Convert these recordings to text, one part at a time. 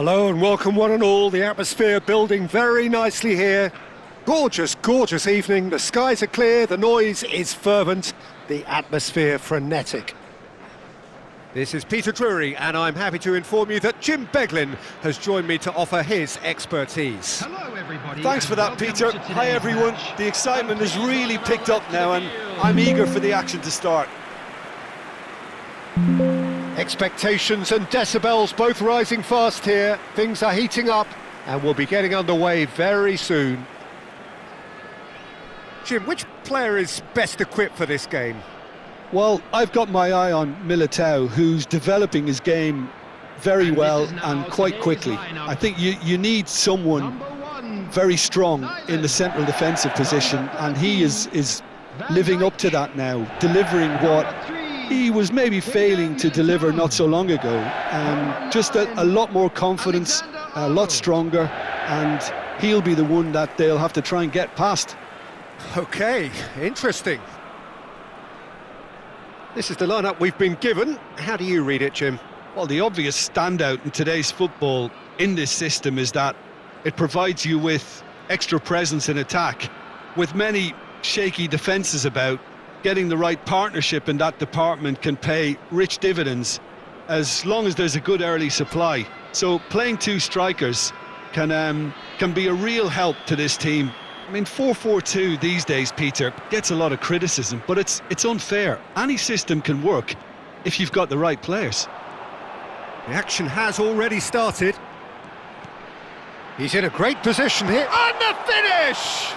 Hello and welcome one and all. The atmosphere building very nicely here. Gorgeous, gorgeous evening. The skies are clear, the noise is fervent, the atmosphere frenetic. This is Peter Drury and I'm happy to inform you that Jim Beglin has joined me to offer his expertise. Hello everybody. Thanks for that, Peter. Hi everyone. The excitement has really picked up now and I'm eager for the action to start. Expectations and decibels both rising fast here. Things are heating up and we'll be getting underway very soon. Jim, which player is best equipped for this game? Well, I've got my eye on Militao, who's developing his game very well and quite quickly. I think you need someone very strong in the central defensive position, and he is living up to that now, delivering what he was maybe failing to deliver not so long ago. Just a lot more confidence, a lot stronger, and he'll be the one that they'll have to try and get past. Okay, interesting. This is the lineup we've been given. How do you read it, Jim? Well, the obvious standout in today's football in this system is that it provides you with extra presence in attack. With many shaky defences about, getting the right partnership in that department can pay rich dividends as long as there's a good early supply. So playing two strikers can be a real help to this team. I mean, 4-4-2 these days, Peter, gets a lot of criticism, but it's unfair. Any system can work if you've got the right players. The action has already started. He's in a great position here. And the finish!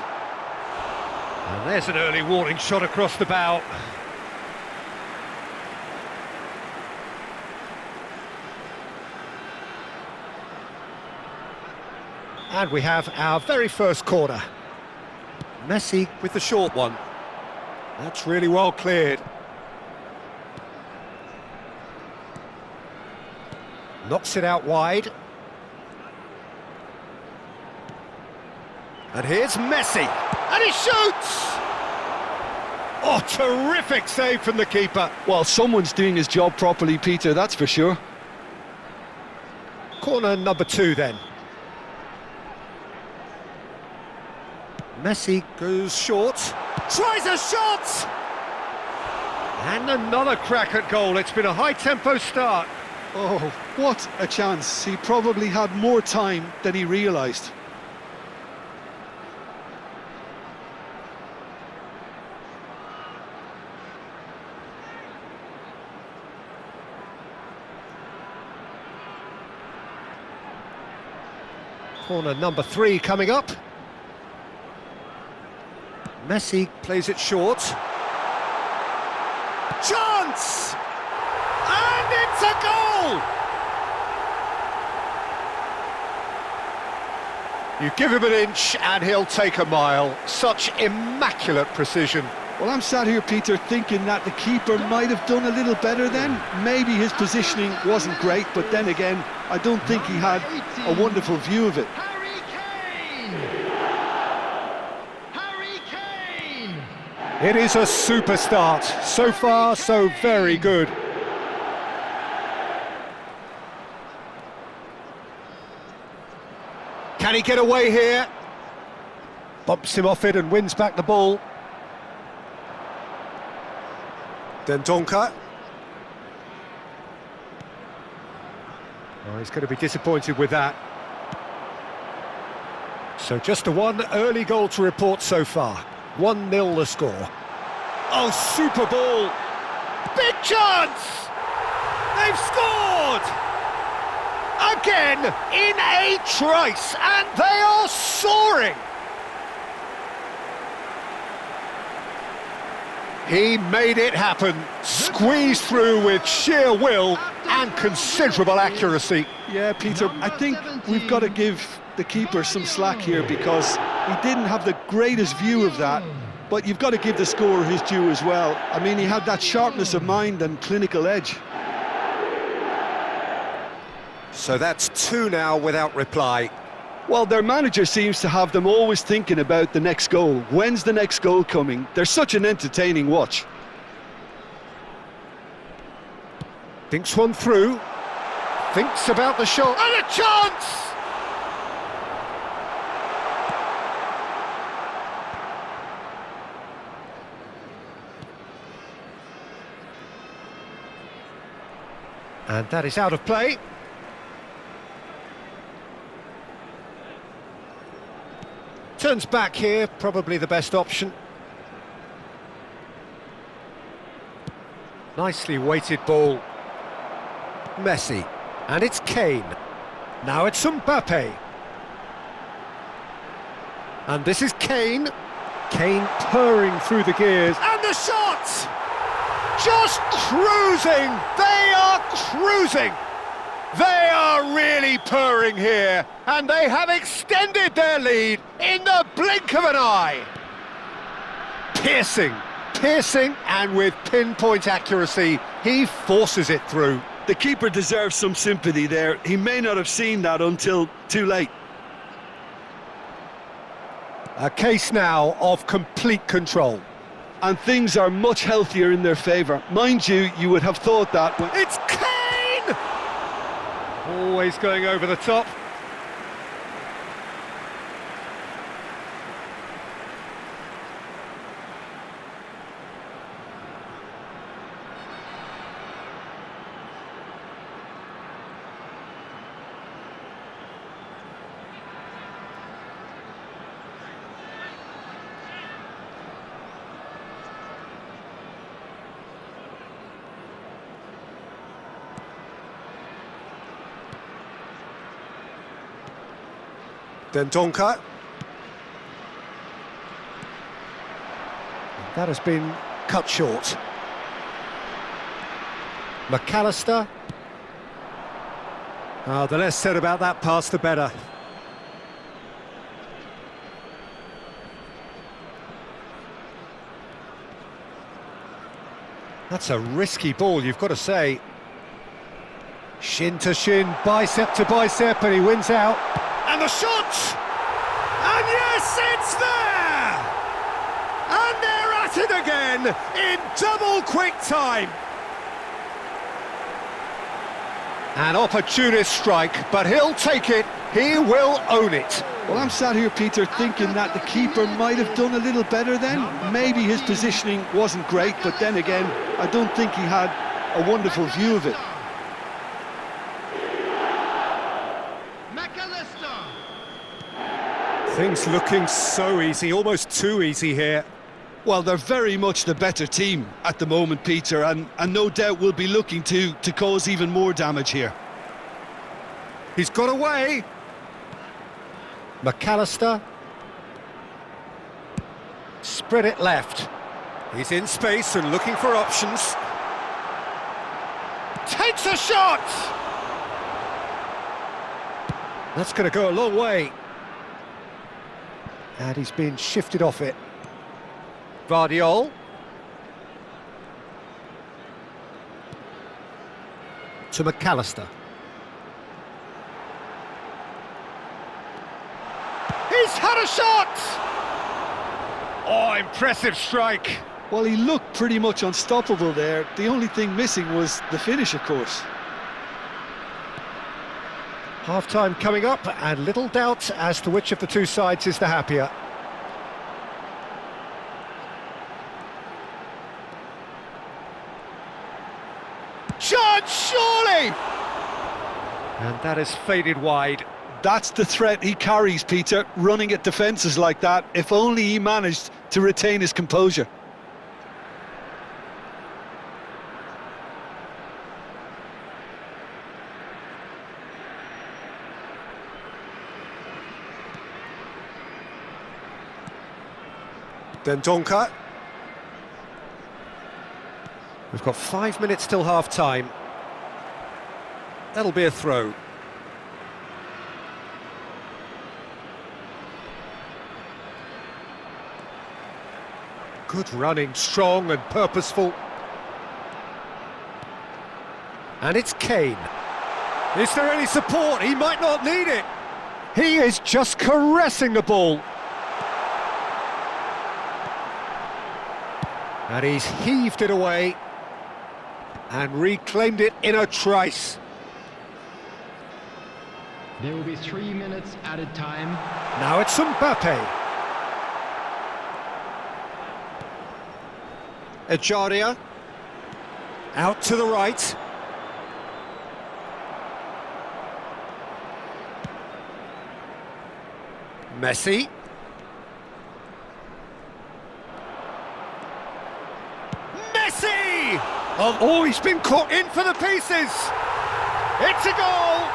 And there's an early warning shot across the bow. And we have our very first corner. Messi with the short one. That's really well cleared. Knocks it out wide. And here's Messi. And he shoots! Oh, terrific save from the keeper. Well, someone's doing his job properly, Peter, that's for sure. Corner number 2 then. Messi goes short, tries a shot! And another crack at goal. It's been a high-tempo start. Oh, what a chance. He probably had more time than he realised. Corner number 3 coming up. Messi plays it short. Chance! And it's a goal! You give him an inch and he'll take a mile. Such immaculate precision. Well, I'm sat here, Peter, thinking that the keeper might have done a little better then. Maybe his positioning wasn't great, but then again, I don't think he had a wonderful view of it. It is a super start. So far, so very good. Can he get away here? Bumps him off it and wins back the ball. Dendonka. Oh, he's going to be disappointed with that. So just the one early goal to report so far. 1-0 the score. Oh, super ball! Big chance! They've scored! Again, in a trice, and they are soaring! He made it happen, squeezed through with sheer will and considerable accuracy. Yeah, Peter, I think we've got to give the keeper some slack here because he didn't have the greatest view of that, but you've got to give the scorer his due as well. I mean, he had that sharpness of mind and clinical edge. So that's 2 now without reply. Well, their manager seems to have them always thinking about the next goal. When's the next goal coming? They're such an entertaining watch. Thinks one through. Thinks about the shot. And a chance! And that is out of play. Turns back here, probably the best option. Nicely weighted ball. Messi. And it's Kane. Now it's Mbappe. And this is Kane. Kane purring through the gears. And the shot! Just cruising! They are cruising! They are really purring here, and they have extended their lead in the blink of an eye. Piercing, and with pinpoint accuracy, he forces it through. The keeper deserves some sympathy there. He may not have seen that until too late. A case now of complete control. And things are much healthier in their favour. Mind you, you would have thought that when... It's Kane! Always going over the top. Dendonka. That has been cut short. McAllister. The less said about that pass, the better. That's a risky ball, you've got to say. Shin to shin, bicep to bicep, and he wins out. And the shot! And yes, it's there! And they're at it again in double quick time. An opportunist strike, but he'll take it. He will own it. Well, I'm sat here, Peter, thinking that the keeper might have done a little better then. Maybe his positioning wasn't great, but then again, I don't think he had a wonderful view of it. Things looking so easy, almost too easy here. Well, they're very much the better team at the moment, Peter, and no doubt will be looking to cause even more damage here. He's got away. McAllister. Spread it left. He's in space and looking for options. Takes a shot! That's going to go a long way. And he's been shifted off it. Vardiol. To McAllister. He's had a shot! Oh, impressive strike. Well, he looked pretty much unstoppable there. The only thing missing was the finish, of course. Half-time coming up, and little doubt as to which of the two sides is the happier. Chance, surely! And that is faded wide. That's the threat he carries, Peter, running at defences like that. If only he managed to retain his composure. Dendonka. We've got 5 minutes till half-time. That'll be a throw. Good running, strong and purposeful. And it's Kane. Is there any support? He might not need it. He is just caressing the ball. And he's heaved it away and reclaimed it in a trice. There will be 3 minutes added time. Now it's Mbappe. Ejaria. Out to the right. Messi. Messi! Oh, he's been caught in for the pieces. It's a goal.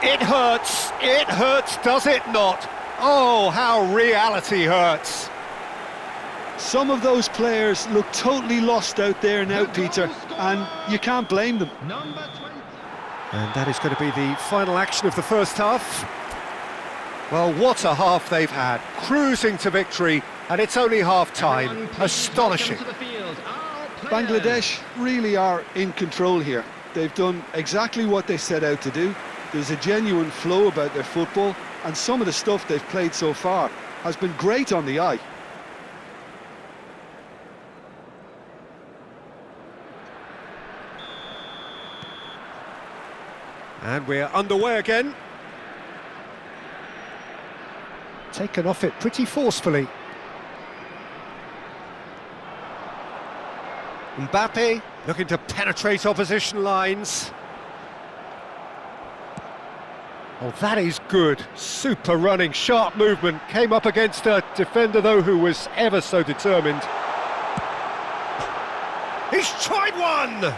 It hurts, does it not? Oh, how reality hurts. Some of those players look totally lost out there now, Peter, and you can't blame them. Number 20. And that is going to be the final action of the first half. Well, what a half they've had, cruising to victory, and it's only half-time. Everyone, please Astonishing. welcome to the field, our players. Bangladesh really are in control here. They've done exactly what they set out to do. There's a genuine flow about their football, and some of the stuff they've played so far has been great on the eye. And we're underway again. Taken off it pretty forcefully. Mbappe looking to penetrate opposition lines. Oh, that is good. Super running, sharp movement. Came up against a defender, though, who was ever so determined. He's tried one!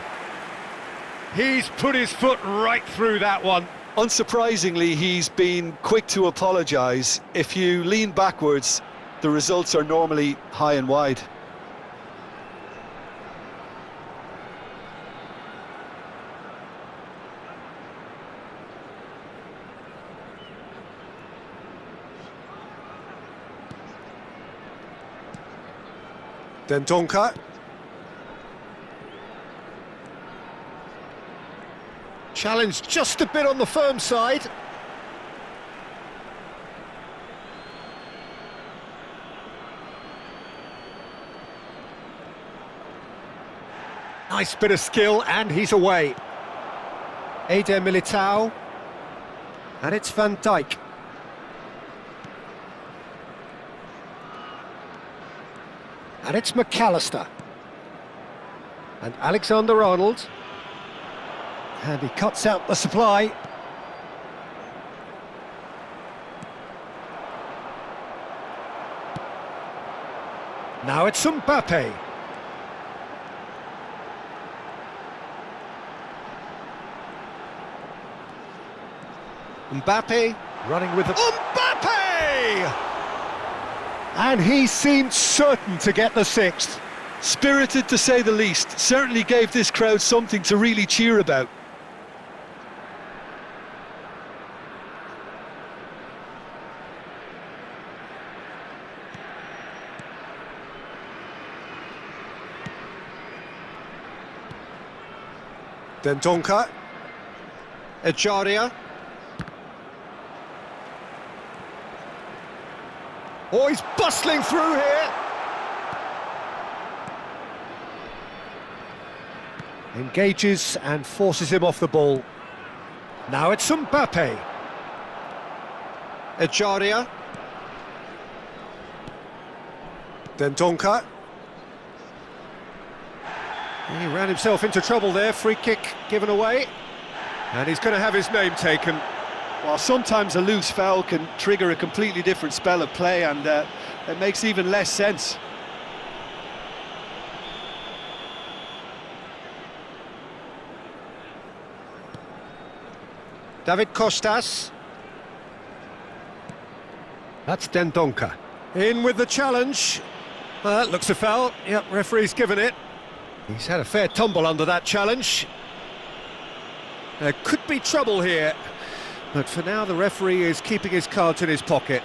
He's put his foot right through that one. Unsurprisingly, he's been quick to apologise. If you lean backwards, the results are normally high and wide. Dendonka. Challenged just a bit on the firm side. Nice bit of skill, and he's away. Eder Militao. And it's Van Dijk. And it's McAllister. And Alexander-Arnold. And he cuts out the supply. Now it's Mbappe. Mbappe running with the... Mbappe! And he seemed certain to get the sixth. Spirited, to say the least. Certainly gave this crowd something to really cheer about. Dendonka. Ejaria. Oh, he's bustling through here. Engages and forces him off the ball. Now it's Mbappe. Ejaria. Dendonka. He ran himself into trouble there, free kick given away. And he's going to have his name taken. Well, sometimes a loose foul can trigger a completely different spell of play, and it makes even less sense. David Costas. That's Dendonka. In with the challenge. That looks a foul. Yep, referee's given it. He's had a fair tumble under that challenge. There could be trouble here. But for now, the referee is keeping his cards in his pocket.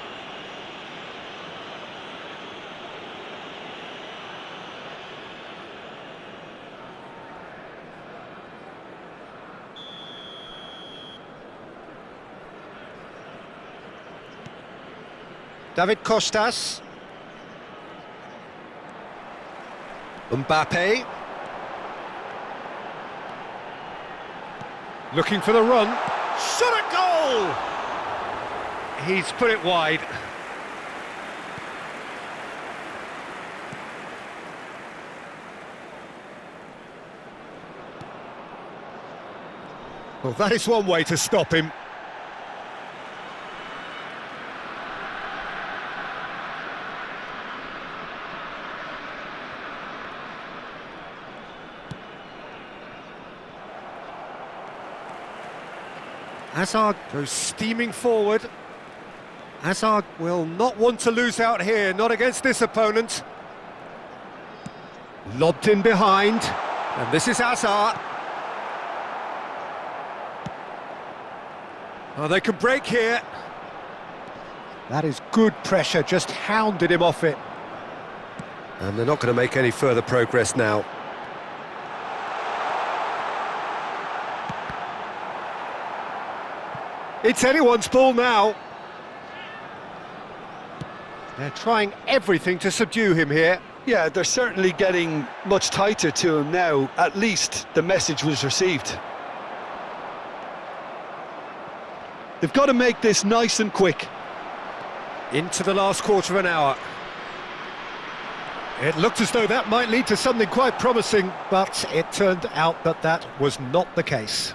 David Costas. Mbappe. Looking for the run. Shot at goal! He's put it wide. Well, that is one way to stop him. Hazard goes steaming forward. Hazard will not want to lose out here, not against this opponent. Lobbed in behind, and this is Hazard. Oh, they can break here. That is good pressure, just hounded him off it. And they're not going to make any further progress now. It's anyone's ball now. They're trying everything to subdue him here. Yeah, they're certainly getting much tighter to him now. At least the message was received. They've got to make this nice and quick. Into the last quarter of an hour. It looked as though that might lead to something quite promising, but it turned out that that was not the case.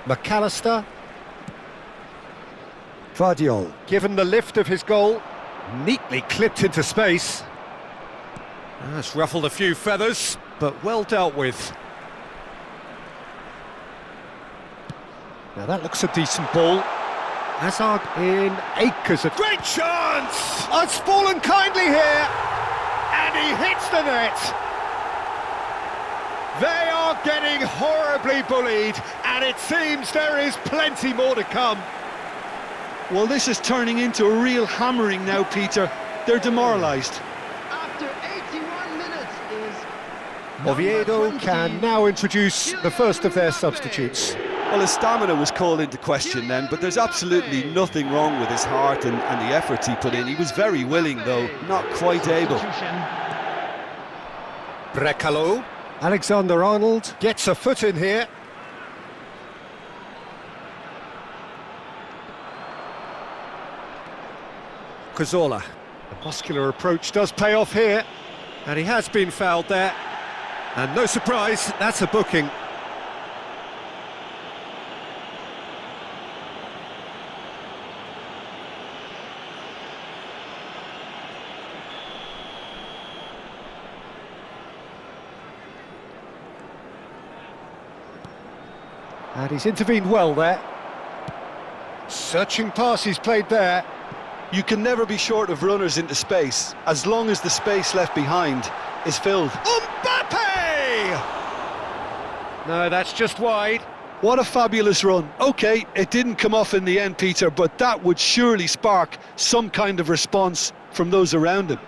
McAllister. Vardiol, given the lift of his goal, neatly clipped into space. That's ruffled a few feathers, but well dealt with. Now that looks a decent ball. Hazard in acres of... Great chance! Oh, it's fallen kindly here! And he hits the net! They are getting horribly bullied, and it seems there is plenty more to come. Well, this is turning into a real hammering now, Peter. They're demoralised. After 81 minutes is Oviedo number 20, can now introduce the first of their substitutes. Well, his stamina was called into question then, but there's absolutely nothing wrong with his heart and the efforts he put in. He was very willing, though, not quite able. Brekalo. Alexander-Arnold gets a foot in here. Cazorla. The muscular approach does pay off here, and he has been fouled there. And no surprise, that's a booking. And he's intervened well there. Searching pass he's played there. You can never be short of runners into space, as long as the space left behind is filled. Mbappe! No, that's just wide. What a fabulous run. OK, it didn't come off in the end, Peter, but that would surely spark some kind of response from those around him.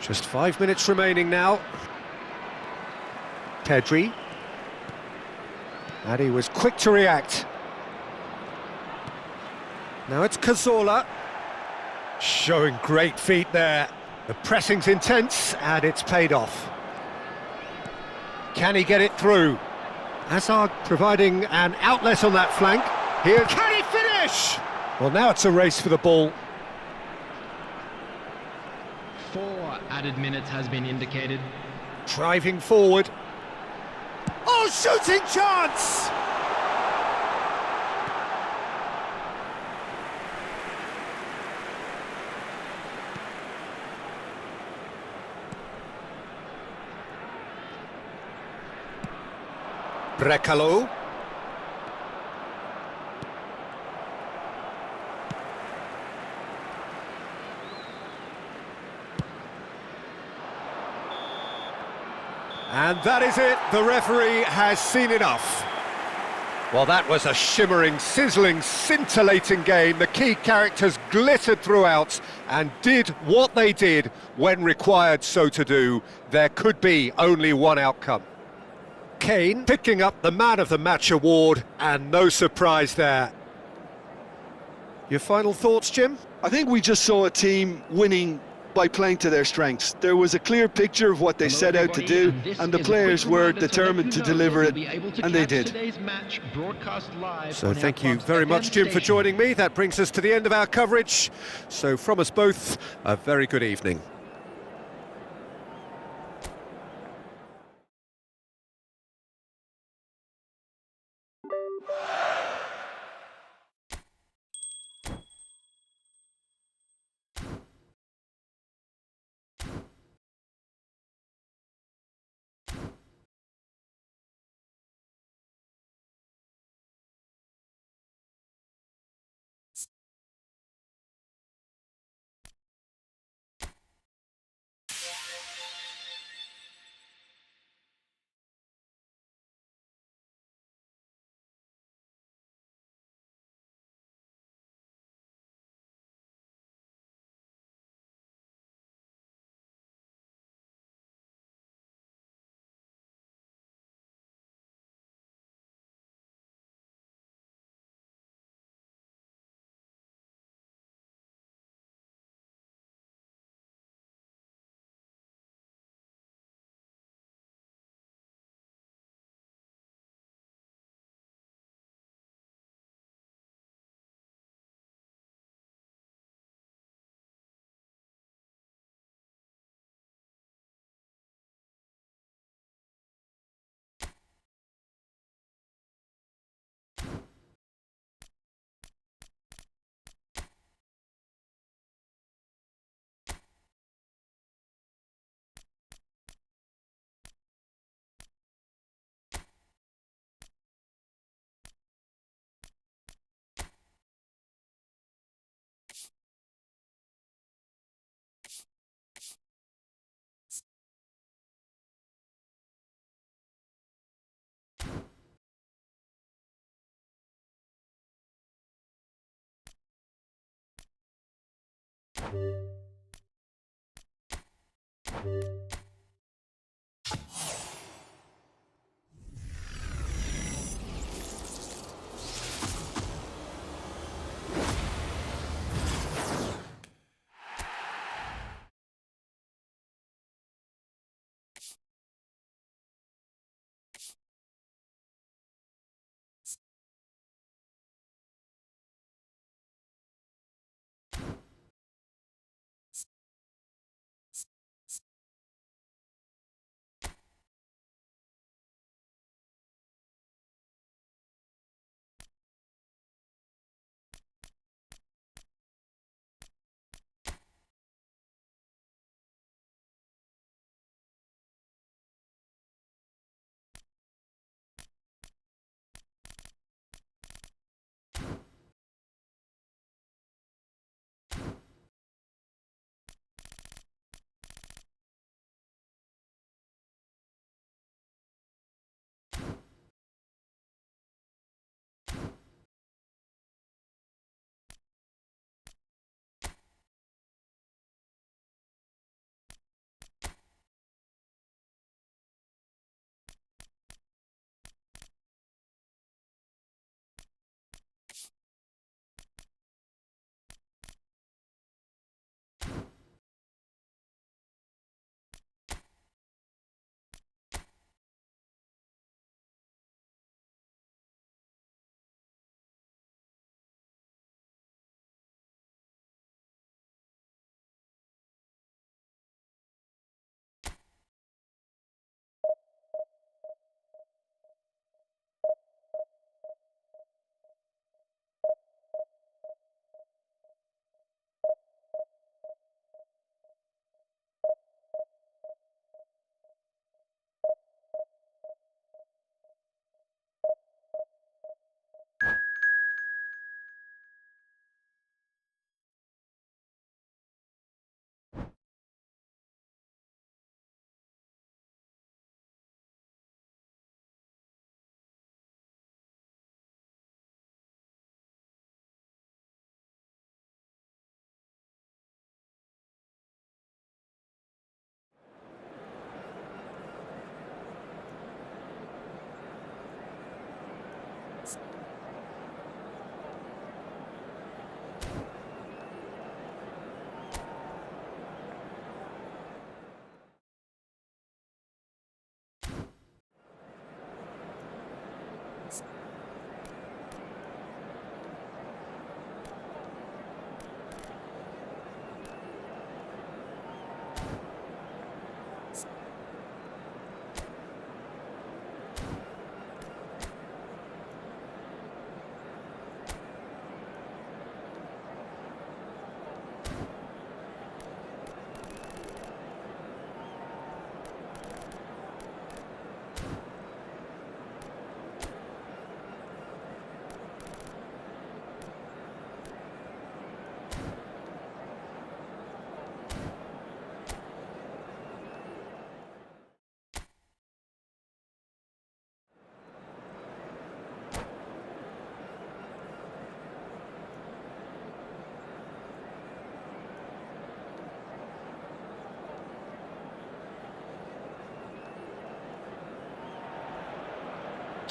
Just 5 minutes remaining now. Pedri. And he was quick to react. Now it's Cazorla. Showing great feet there. The pressing's intense and it's paid off. Can he get it through? Hazard providing an outlet on that flank. Here, can he finish? Well, now it's a race for the ball. 4 added minutes has been indicated. Driving forward. Oh, shooting chance! Brekalo. And that is it, the referee has seen enough. Well, that was a shimmering, sizzling, scintillating game. The key characters glittered throughout and did what they did when required so to do. There could be only one outcome. Kane picking up the Man of the Match award, and no surprise there. Your final thoughts, Jim? I think we just saw a team winning by playing to their strengths. There was a clear picture of what they set out to do, and the players were determined to deliver it, and they did. So thank you very much, Jim, for joining me. That brings us to the end of our coverage. So from us both, a very good evening.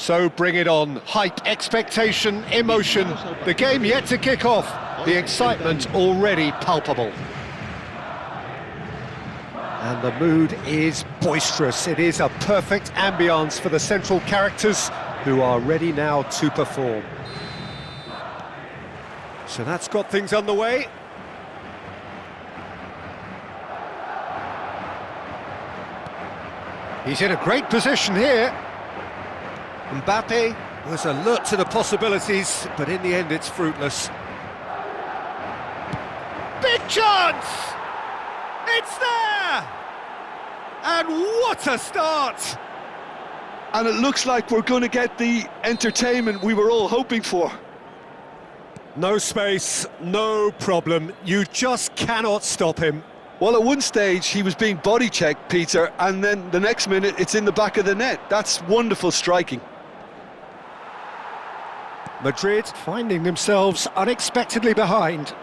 So bring it on. Hype, expectation, emotion. The game yet to kick off. The excitement already palpable. And the mood is boisterous. It is a perfect ambience for the central characters who are ready now to perform. So that's got things underway. He's in a great position here. Mbappe was alert to the possibilities, but in the end it's fruitless. Big chance! It's there! And what a start! And it looks like we're going to get the entertainment we were all hoping for. No space, no problem. You just cannot stop him. Well, at one stage he was being body checked, Peter, and then the next minute it's in the back of the net. That's wonderful striking. Madrid finding themselves unexpectedly behind.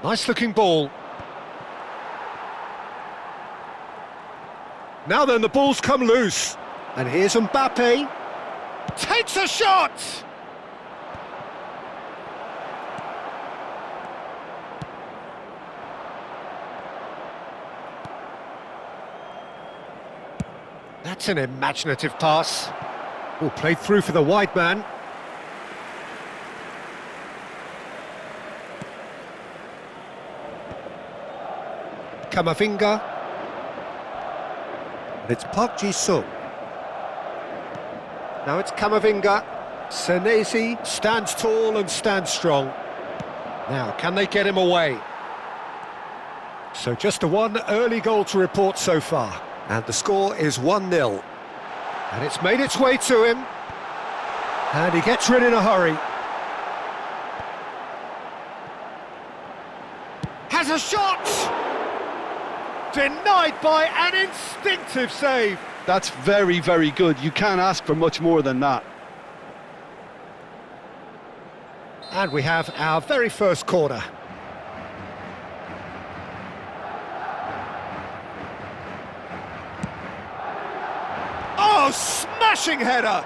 Nice looking ball. Now then, the ball's come loose. And here's Mbappe. Takes a shot! That's an imaginative pass. Oh, played through for the wide man. Camavinga. And it's Park Ji-sung. Now it's Camavinga. Senesi stands tall and stands strong. Now, can they get him away? So just a one early goal to report so far. And the score is 1-0. And it's made its way to him. And he gets rid in a hurry. Has a shot! Denied by an instinctive save. That's very, very good. You can't ask for much more than that. And we have our very first corner. Oh, smashing header!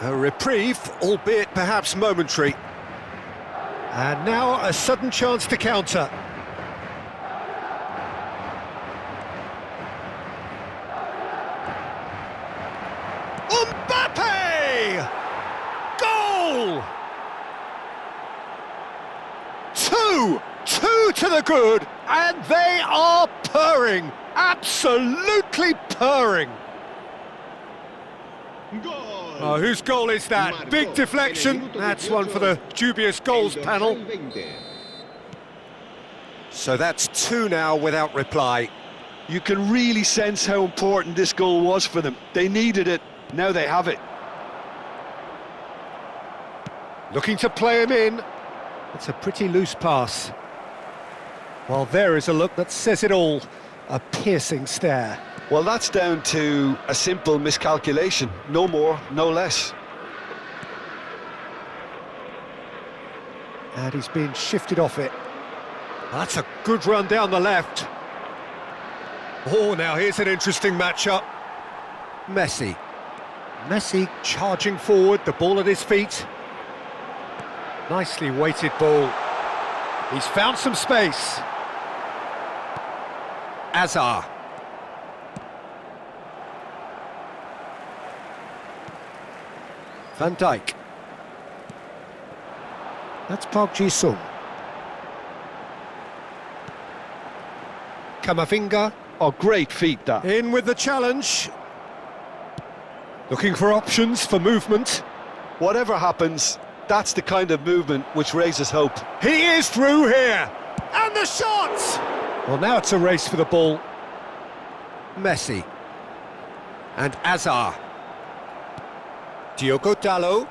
A reprieve, albeit perhaps momentary. And now a sudden chance to counter. Mbappe! Goal! Two to the good, and they are purring, absolutely purring. Oh, whose goal is that? Big deflection. That's one for the dubious goals panel. So that's two now without reply. You can really sense how important this goal was for them. They needed it, now they have it. Looking to play him in. It's a pretty loose pass. Well, there is a look that says it all. A piercing stare. Well, that's down to a simple miscalculation. No more, no less. And he's been shifted off it. That's a good run down the left. Oh, now here's an interesting matchup. Messi. Messi charging forward, the ball at his feet. Nicely weighted ball. He's found some space. Azar. Van Dijk. That's Park Ji-sung. Camavinga. Oh, great feat, that. In with the challenge. Looking for options for movement. Whatever happens, that's the kind of movement which raises hope. He is through here. And the shot! Well, now it's a race for the ball. Messi. And Azar. Diogo Dalot.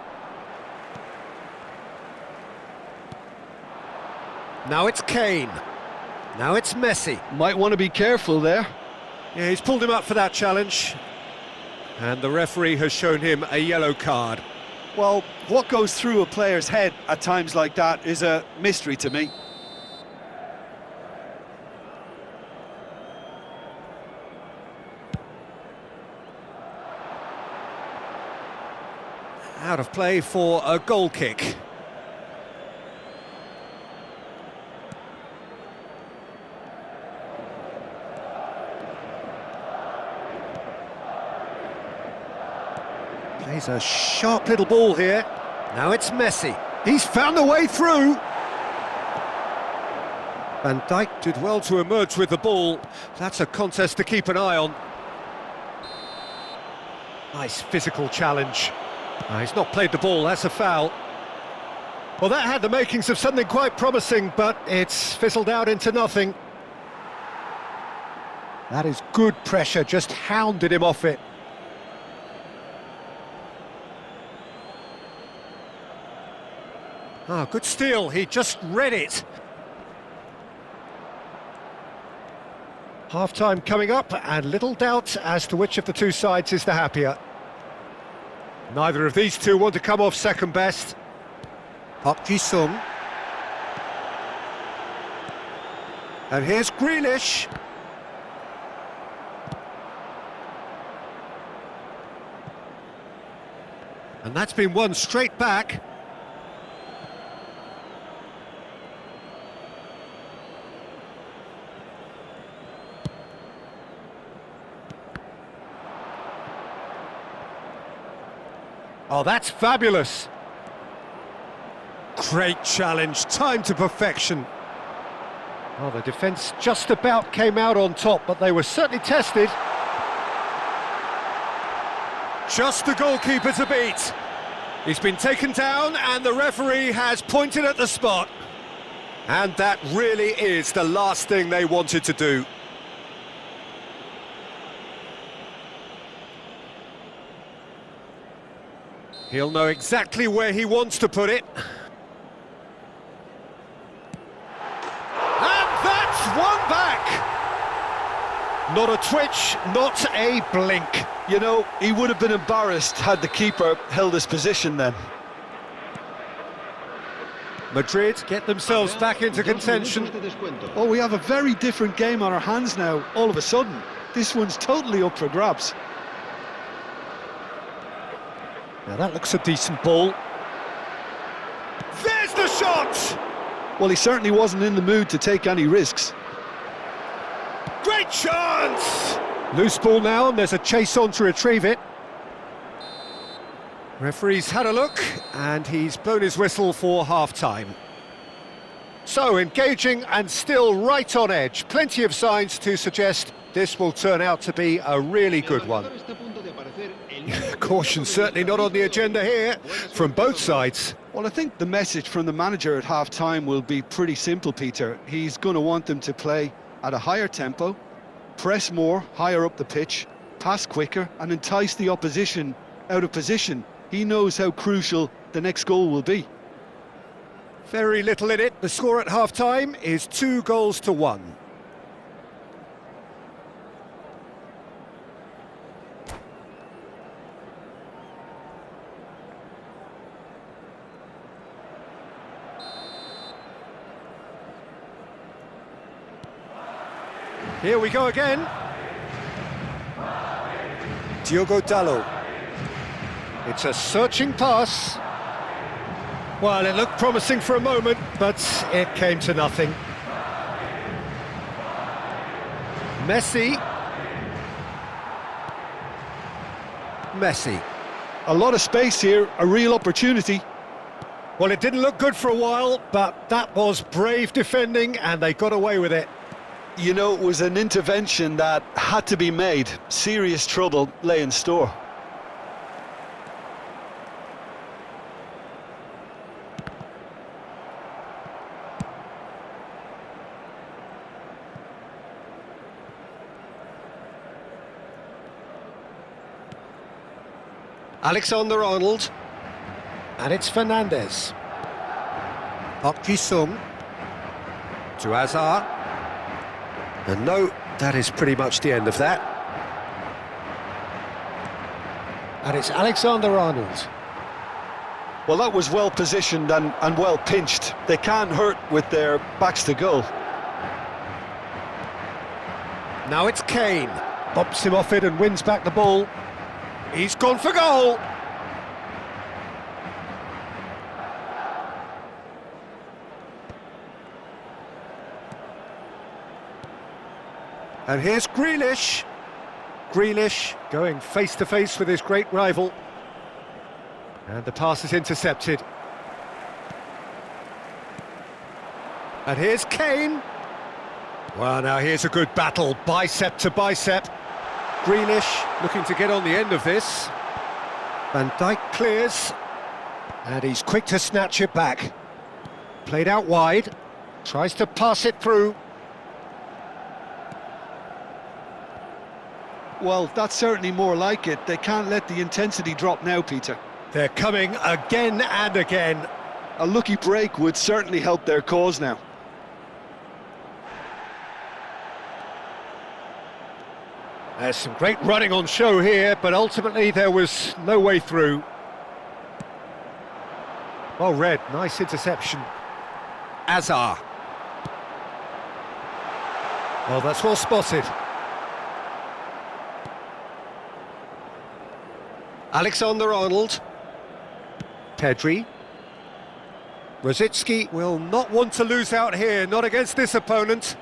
Now it's Kane. Now it's Messi. Might want to be careful there. Yeah, he's pulled him up for that challenge. And the referee has shown him a yellow card. Well, what goes through a player's head at times like that is a mystery to me. Out of play for a goal kick. Plays a sharp little ball here. Now it's Messi. He's found a way through. Van Dijk did well to emerge with the ball. That's a contest to keep an eye on. Nice physical challenge. He's not played the ball, that's a foul. Well, that had the makings of something quite promising, but it's fizzled out into nothing. That is good pressure, just hounded him off it. Ah, good steal, he just read it. Half-time coming up, and little doubt as to which of the two sides is the happier. Neither of these two want to come off second best. Park Ji-sung. And here's Grealish. And that's been won straight back. Oh, that's fabulous. Great challenge, timed to perfection. Oh, the defence just about came out on top, but they were certainly tested. Just the goalkeeper to beat. He's been taken down and the referee has pointed at the spot. And that really is the last thing they wanted to do. He'll know exactly where he wants to put it. And that's one back! Not a twitch, not a blink. You know, he would have been embarrassed had the keeper held his position then. Madrid get themselves back into contention. Oh, we have a very different game on our hands now, all of a sudden. This one's totally up for grabs. Now that looks a decent ball. There's the shot! Well, he certainly wasn't in the mood to take any risks. Great chance! Loose ball now, and there's a chase on to retrieve it. Referee's had a look, and he's blown his whistle for half-time. So, engaging and still right on edge. Plenty of signs to suggest this will turn out to be a really good one. Caution certainly not on the agenda here, from both sides. Well, I think the message from the manager at half-time will be pretty simple, Peter. He's going to want them to play at a higher tempo, press more, higher up the pitch, pass quicker, and entice the opposition out of position. He knows how crucial the next goal will be. Very little in it. The score at half-time is 2-1. Here we go again. Diogo Dalot. It's a searching pass. Well, it looked promising for a moment, but it came to nothing. Messi. Messi. A lot of space here, a real opportunity. Well, it didn't look good for a while, but that was brave defending, and they got away with it. You know, it was an intervention that had to be made. Serious trouble lay in store. Alexander-Arnold. And it's Fernandez. Park Ji-sung. To Hazard. And no, that is pretty much the end of that. And it's Alexander-Arnold. Well, that was well positioned and well pinched. They can't hurt with their backs to goal. Now it's Kane. Bumps him off it and wins back the ball. He's gone for goal. And here's Grealish. Grealish going face-to-face with his great rival. And the pass is intercepted. And here's Kane. Well, now here's a good battle, bicep to bicep. Grealish looking to get on the end of this. Van Dijk clears. And he's quick to snatch it back. Played out wide. Tries to pass it through. Well, that's certainly more like it. They can't let the intensity drop now, Peter. They're coming again and again. A lucky break would certainly help their cause now. There's some great running on show here, but ultimately there was no way through. Well read, nice interception. Azar. Well, that's well spotted. Alexander-Arnold. Pedri. Rosicki will not want to lose out here, not against this opponent.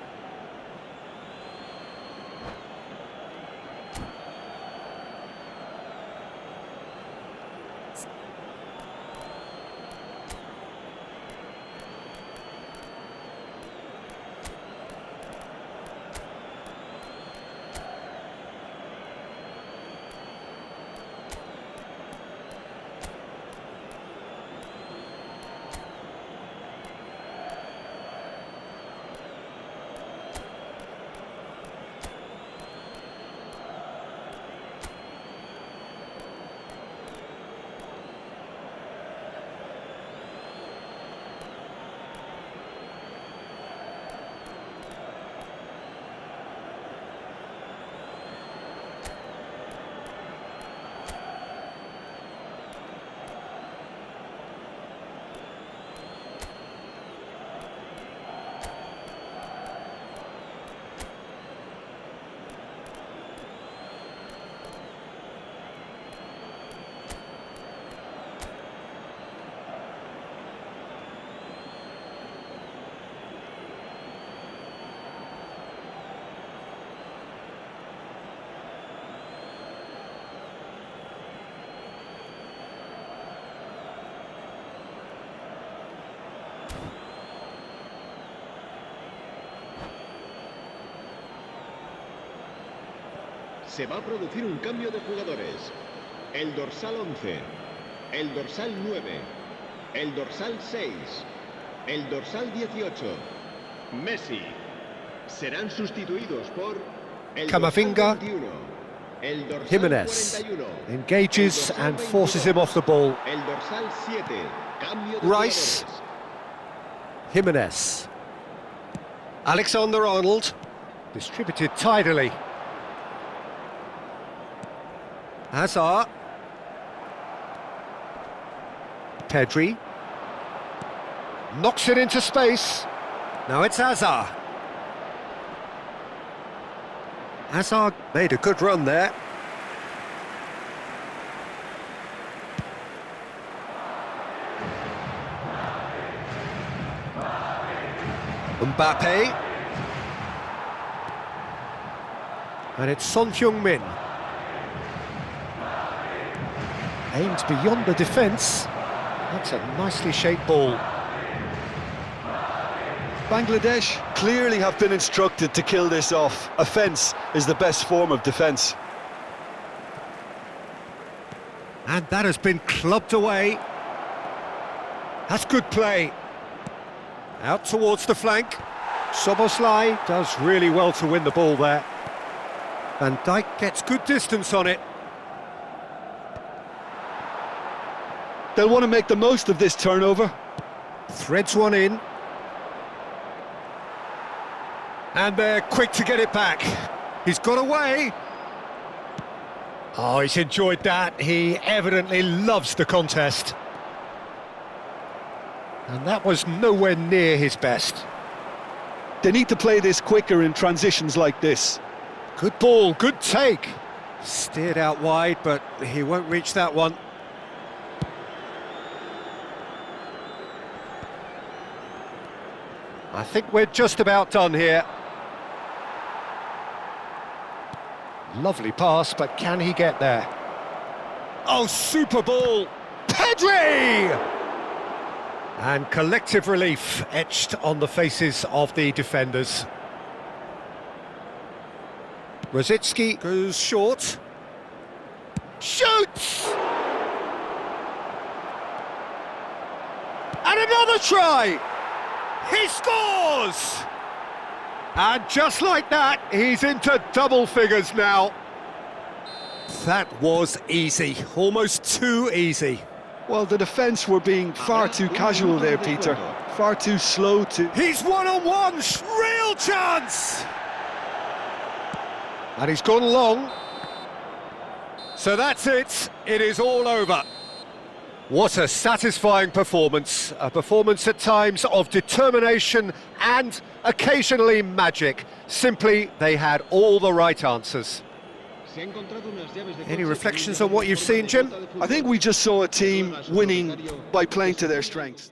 Se va a producir un cambio de jugadores. El dorsal 11, el dorsal 9, el dorsal 6, el dorsal 18, Messi. Serán sustituidos por el Camavinga. dorsal 21, el dorsal Jimenez 41, engages el dorsal and forces him off the ball. El dorsal 7, cambio de Rice. jugadores. Jimenez. Alexander-Arnold. Distributed tidily. Hazard. Pedri. Knocks it into space. Now it's Hazard. Hazard made a good run there. Mbappe. And it's Son Heung-min. Aimed beyond the defence. That's a nicely shaped ball. Bangladesh clearly have been instructed to kill this off. Offence is the best form of defence. And that has been clubbed away. That's good play. Out towards the flank. Soboslai does really well to win the ball there. Van Dijk gets good distance on it. They'll want to make the most of this turnover. Threads one in. And they're quick to get it back. He's got away. Oh, he's enjoyed that. He evidently loves the contest. And that was nowhere near his best. They need to play this quicker in transitions like this. Good ball, good take. Steered out wide, but he won't reach that one. I think we're just about done here. Lovely pass, but can he get there? Oh, super ball! Pedri! And collective relief etched on the faces of the defenders. Rosicki goes short. Shoots! And another try! He scores! And just like that, he's into double figures now. That was easy, almost too easy. Well, the defence were being far too casual there, Peter. Far too slow to... He's one-on-one, real chance! And he's gone long. So that's it, it is all over. What a satisfying performance. A performance at times of determination and occasionally magic. Simply, they had all the right answers. Any reflections on what you've seen, Jim? I think we just saw a team winning by playing to their strengths.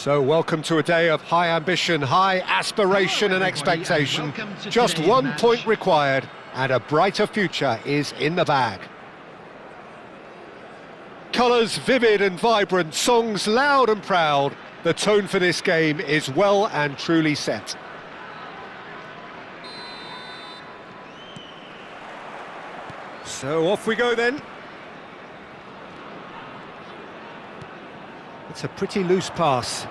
So welcome to a day of high ambition, high aspiration and expectation. Just 1 point required and a brighter future is in the bag. Colours vivid and vibrant, songs loud and proud. The tone for this game is well and truly set. So off we go then. It's a pretty loose pass.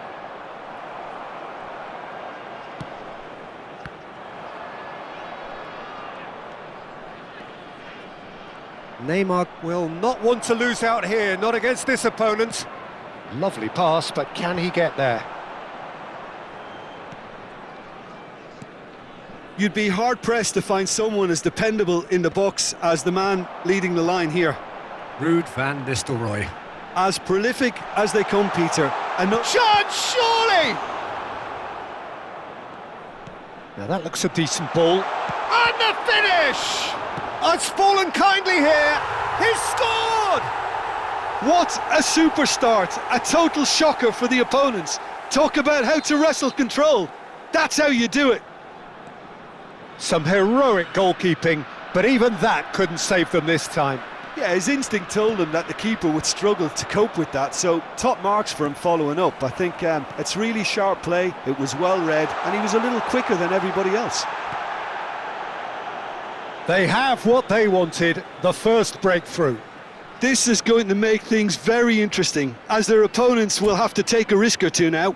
Neymar will not want to lose out here, not against this opponent. Lovely pass, but can he get there? You'd be hard-pressed to find someone as dependable in the box as the man leading the line here. Ruud van Nistelrooy. As prolific as they come, Peter. And not Chance, surely! Now that looks a decent ball. And the finish! It's fallen kindly here. He's scored! What a super start. A total shocker for the opponents. Talk about how to wrestle control. That's how you do it. Some heroic goalkeeping, but even that couldn't save them this time. Yeah, his instinct told him that the keeper would struggle to cope with that, so top marks for him following up. I think it's really sharp play, it was well read, and he was a little quicker than everybody else. They have what they wanted, the first breakthrough. This is going to make things very interesting, as their opponents will have to take a risk or two now.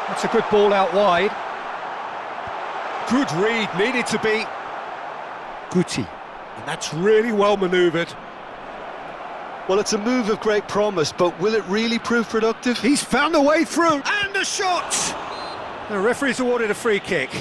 That's a good ball out wide. Good read, needed to be. Guti. And that's really well manoeuvred. Well, it's a move of great promise, but will it really prove productive? He's found a way through, and a shot! The referee's awarded a free kick.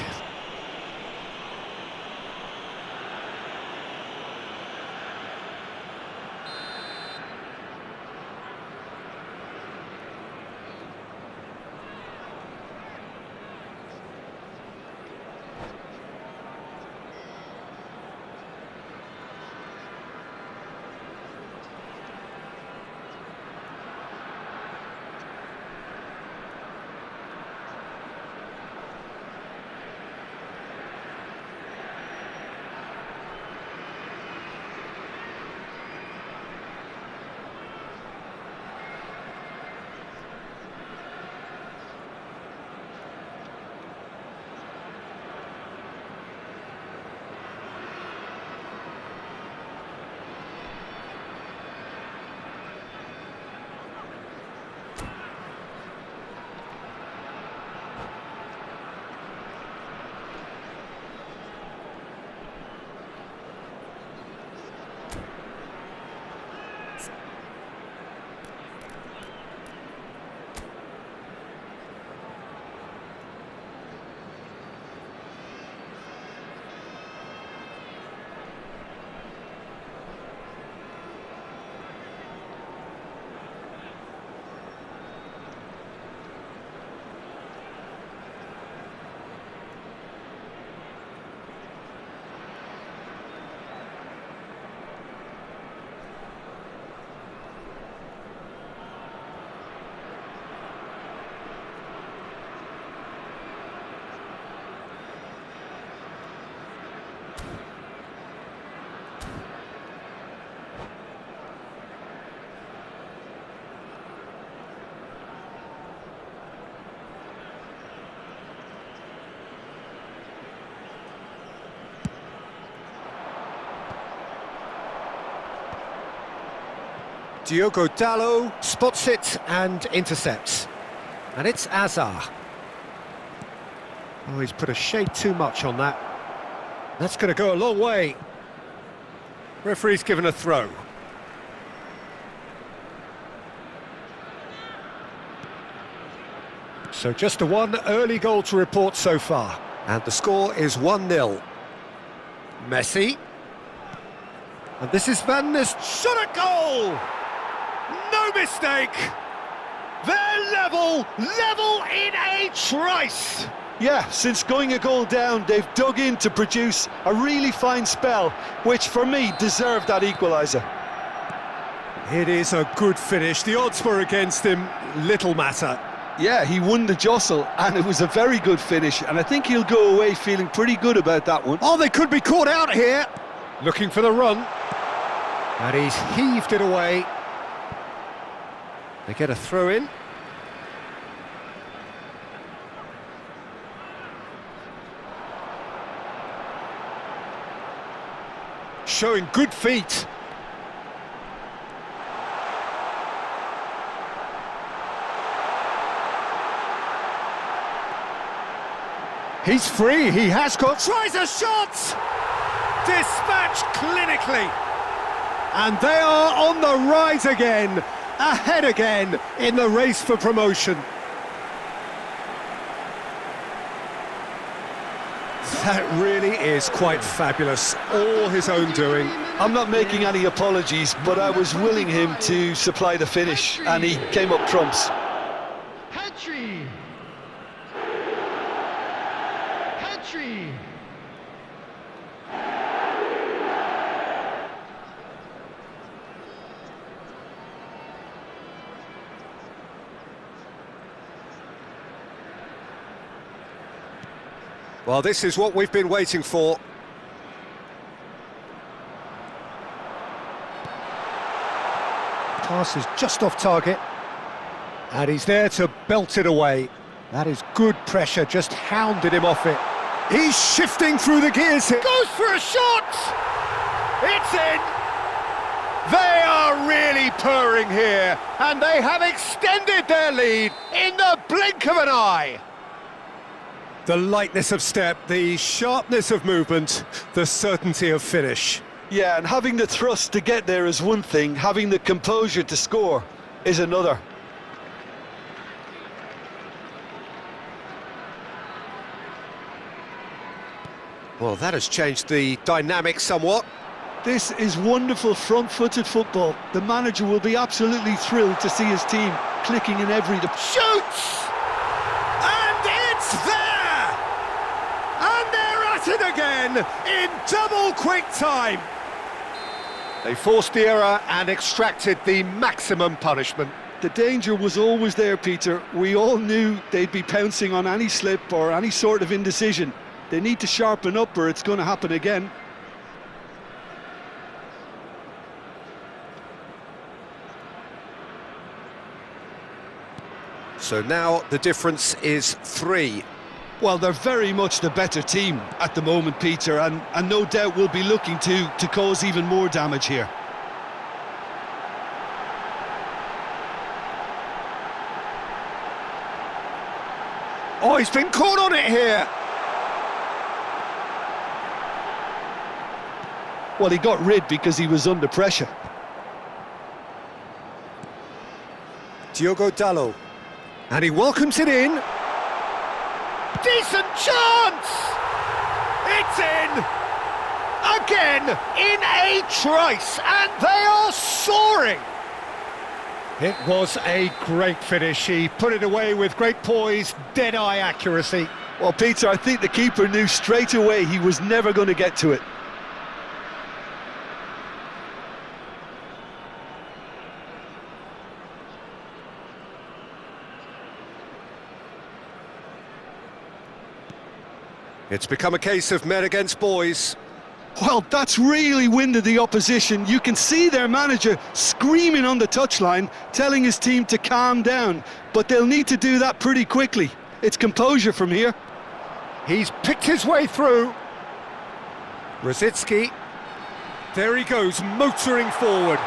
Diogo Dalot spots it and intercepts. And it's Azar. Oh, he's put a shade too much on that. That's going to go a long way. Referee's given a throw. So just a one early goal to report so far. And the score is 1-0. Messi. And this is Van Nist. Shot a goal! No mistake! They're level in a trice! Yeah, since going a goal down, they've dug in to produce a really fine spell, which for me deserved that equaliser. It is a good finish. The odds were against him, little matter. Yeah, he won the jostle, and it was a very good finish, and I think he'll go away feeling pretty good about that one. Oh, they could be caught out here. Looking for the run. And he's heaved it away. They get a throw in. Showing good feet. He's free, he has got... Tries a shot! Dispatched clinically. And they are on the rise again. Ahead again in the race for promotion. That really is quite fabulous. All his own doing. I'm not making any apologies, but I was willing him to supply the finish, and he came up trumps. Hat-trick! Hat-trick! Well, this is what we've been waiting for. Pass is just off target. And he's there to belt it away. That is good pressure, just hounded him off it. He's shifting through the gears here. Goes for a shot! It's in! They are really purring here, and they have extended their lead in the blink of an eye. The lightness of step, the sharpness of movement, the certainty of finish. Yeah, and having the thrust to get there is one thing, having the composure to score is another. Well, that has changed the dynamic somewhat. This is wonderful front-footed football. The manager will be absolutely thrilled to see his team clicking in every... Shoots! And it's there! And they're at it again in double quick time. They forced the error and extracted the maximum punishment. The danger was always there, Peter. We all knew they'd be pouncing on any slip or any sort of indecision. They need to sharpen up or it's going to happen again. So now the difference is 3. Well, they're very much the better team at the moment, Peter, and no doubt will be looking to cause even more damage here. Oh, he's been caught on it here. Well, he got rid because he was under pressure. Diogo Dalot. And he welcomes it in. Decent chance! It's in! Again, in a trice, and they are soaring! It was a great finish. He put it away with great poise, dead-eye accuracy. Well, Peter, I think the keeper knew straight away he was never going to get to it. It's become a case of men against boys. Well, that's really winded the opposition. You can see their manager screaming on the touchline, telling his team to calm down. But they'll need to do that pretty quickly. It's composure from here. He's picked his way through. Rosicki. There he goes, motoring forward.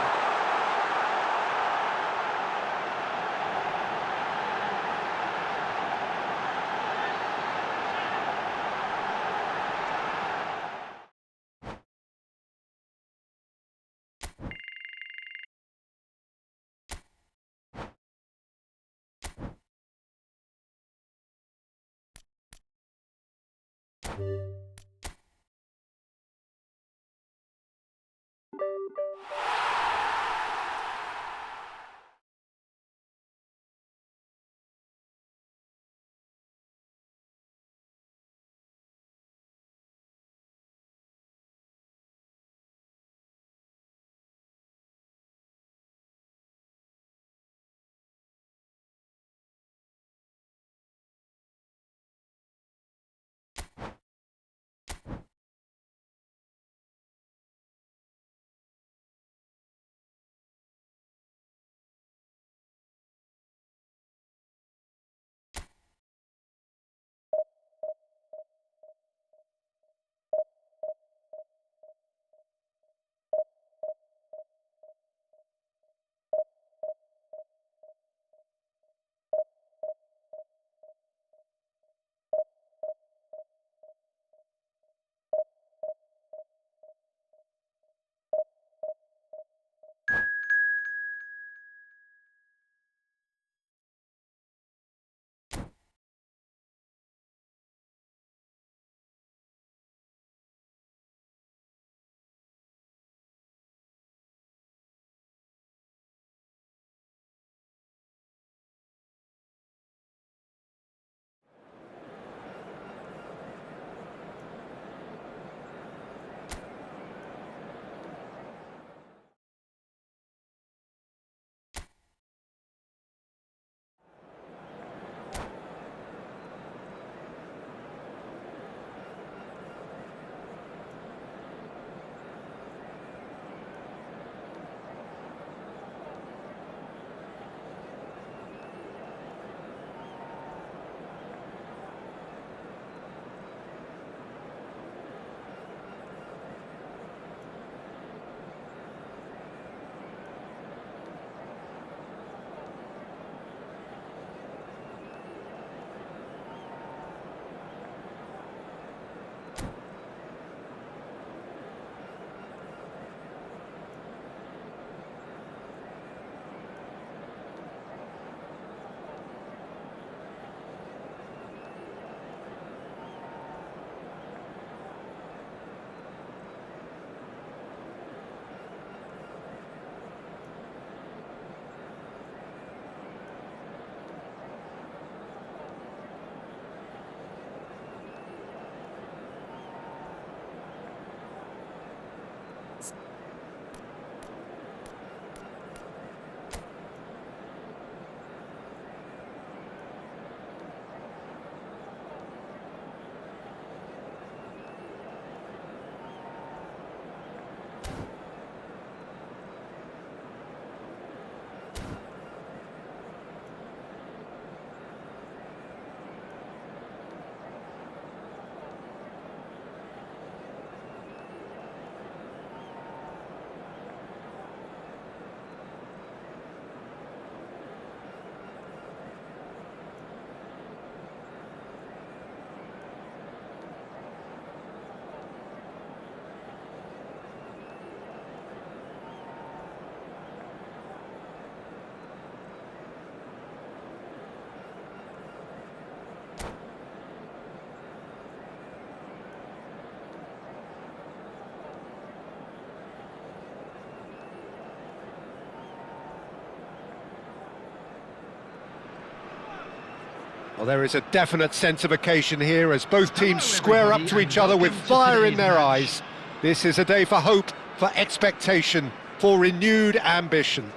Well, there is a definite sense of occasion here as both teams square up to each other with fire in their eyes. This is a day for hope, for expectation, for renewed ambition.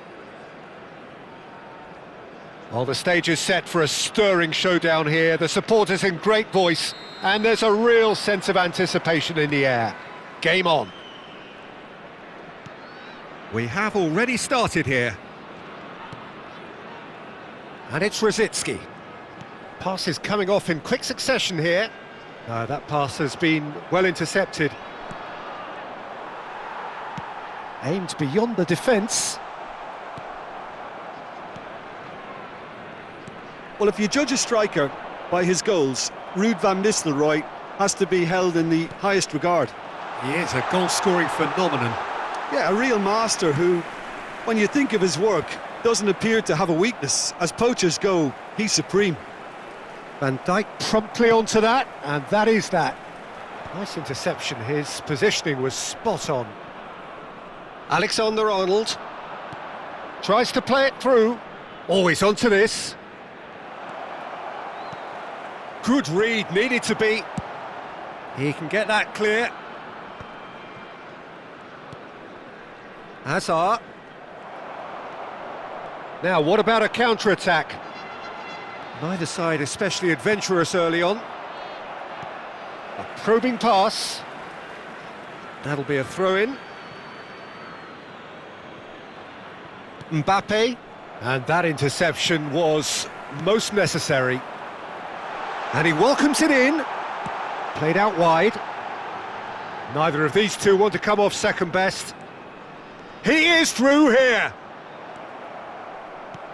Well, the stage is set for a stirring showdown here. The supporters in great voice, and there's a real sense of anticipation in the air. Game on. We have already started here. And it's Rosicki. Pass is coming off in quick succession here. That pass has been well intercepted. Aimed beyond the defence. Well, if you judge a striker by his goals, Ruud van Nistelrooy has to be held in the highest regard. He is a goal-scoring phenomenon. Yeah, a real master who, when you think of his work, doesn't appear to have a weakness. As poachers go, he's supreme. Van Dijk promptly onto that, and that is that. Nice interception, his positioning was spot on. Alexander-Arnold tries to play it through. Always onto this. Good read, needed to be. He can get that clear. Hazard. Now, what about a counter-attack? Neither side especially adventurous early on. A probing pass. That'll be a throw-in. Mbappe. And that interception was most necessary. And he welcomes it in. Played out wide. Neither of these two want to come off second best. He is through here.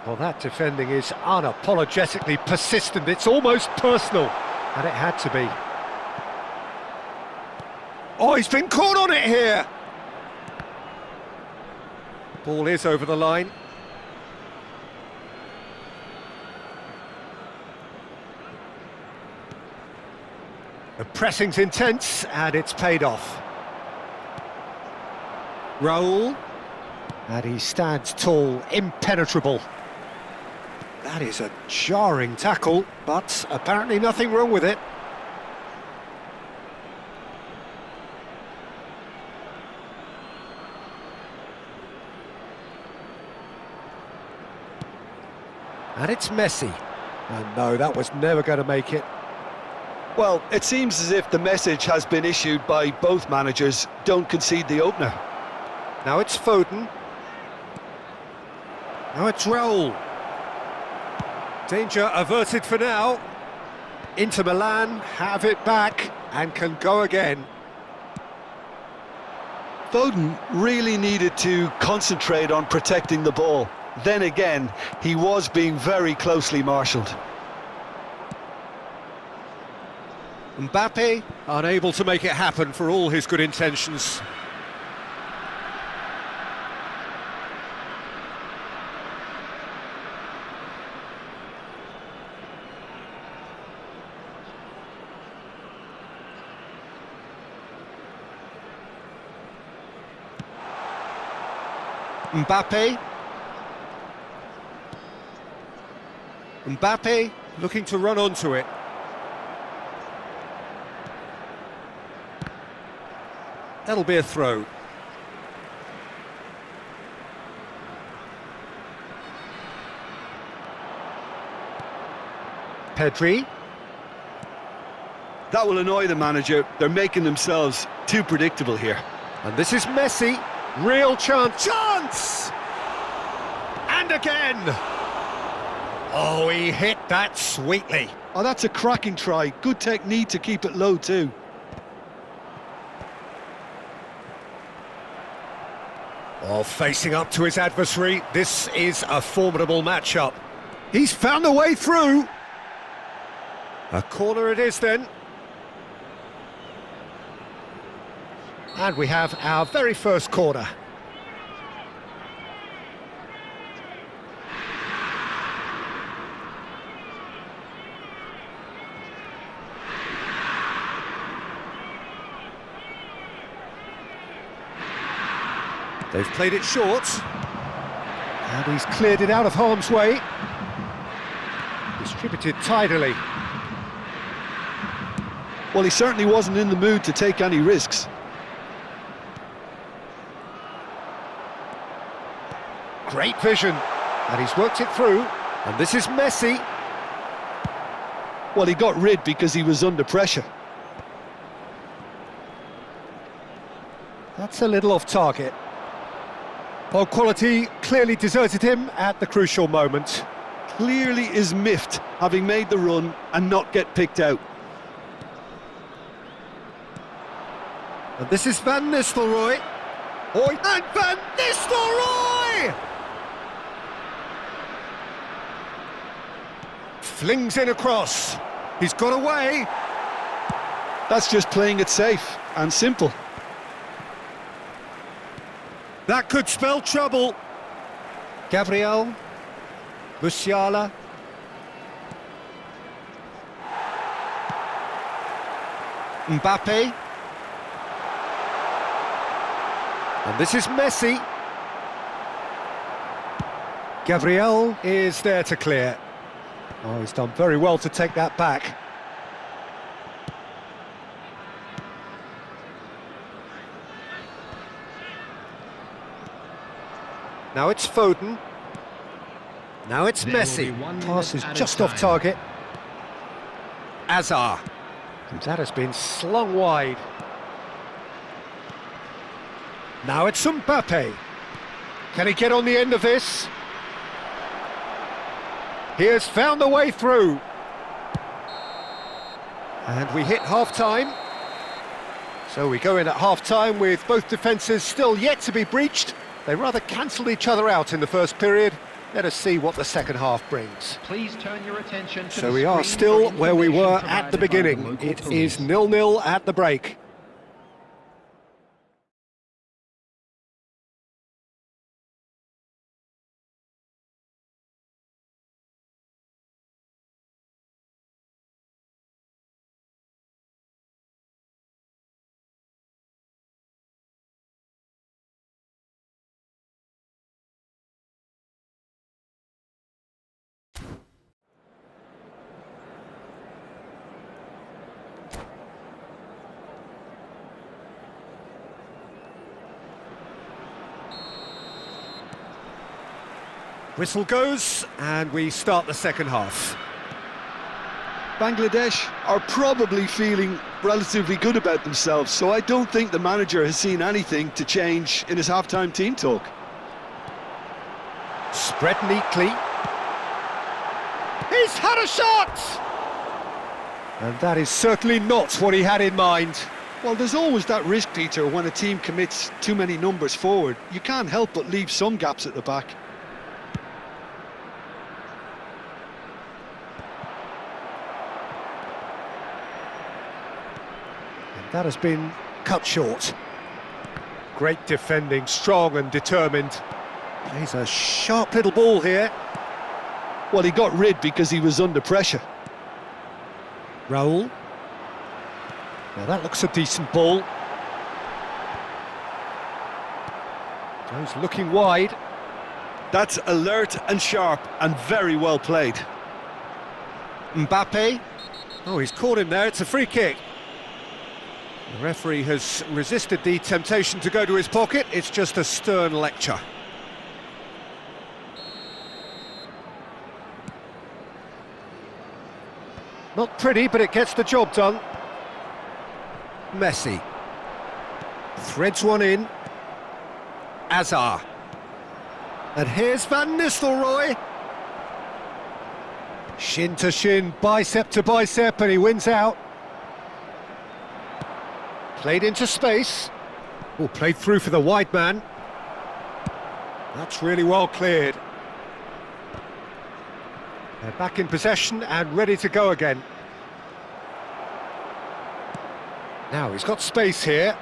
Well, that defending is unapologetically persistent. It's almost personal. And it had to be. Oh, he's been caught on it here. Ball is over the line. The pressing's intense, and it's paid off. Raul. And he stands tall, impenetrable. That is a jarring tackle, but apparently nothing wrong with it. And it's Messi. And no, that was never going to make it. Well, it seems as if the message has been issued by both managers: don't concede the opener. Now it's Foden. Now it's Raul. Danger averted for now. Inter Milan have it back and can go again. Foden really needed to concentrate on protecting the ball. Then again, he was being very closely marshalled. Mbappe unable to make it happen for all his good intentions. Mbappe looking to run onto it. That'll be a throw. Pedri. That will annoy the manager. They're making themselves too predictable here. And this is Messi. Real chance. Chance! And again! Oh, he hit that sweetly. Oh, that's a cracking try. Good technique to keep it low too. Oh, facing up to his adversary, this is a formidable matchup. He's found a way through. A corner it is then. And we have our very first corner. They've played it short. And he's cleared it out of harm's way. Distributed tidily. Well, he certainly wasn't in the mood to take any risks. Great vision. And he's worked it through. And this is Messi. Well, he got rid because he was under pressure. That's a little off target. Ball quality clearly deserted him at the crucial moment. Clearly is miffed, having made the run and not get picked out. And this is Van Nistelrooy. And Van Nistelrooy! Flings in across. He's got away. That's just playing it safe and simple. That could spell trouble. Gabriel. Musiala. Mbappe. And this is Messi. Gabriel is there to clear. Oh, he's done very well to take that back. Now it's Foden. Now it's Messi. Pass is just off target. Azar. And that has been slung wide. Now it's Mbappe. Can he get on the end of this? He has found a way through. And we hit half-time. So we go in at half-time with both defences still yet to be breached. They rather cancelled each other out in the first period. Let us see what the second half brings. Please turn your attention to So the we are screen still for where we were information at the provided by beginning. local It police. is 0-0 at the break. Whistle goes, and we start the second half. Bangladesh are probably feeling relatively good about themselves, so I don't think the manager has seen anything to change in his half-time team talk. Spread neatly. He's had a shot! And that is certainly not what he had in mind. Well, there's always that risk, Peter, when a team commits too many numbers forward. You can't help but leave some gaps at the back. That has been cut short. Great defending, strong and determined. Plays a sharp little ball here. Well, he got rid because he was under pressure. Raul. Now that looks a decent ball. Goes looking wide. That's alert and sharp and very well played. Mbappe. Oh, he's caught him there. It's a free kick. The referee has resisted the temptation to go to his pocket. It's just a stern lecture. Not pretty, but it gets the job done. Messi. Threads one in. Azar. And here's Van Nistelrooy. Shin to shin, bicep to bicep, and he wins out. Played into space. Oh, played through for the wide man. That's really well cleared. They're back in possession and ready to go again. Now he's got space here.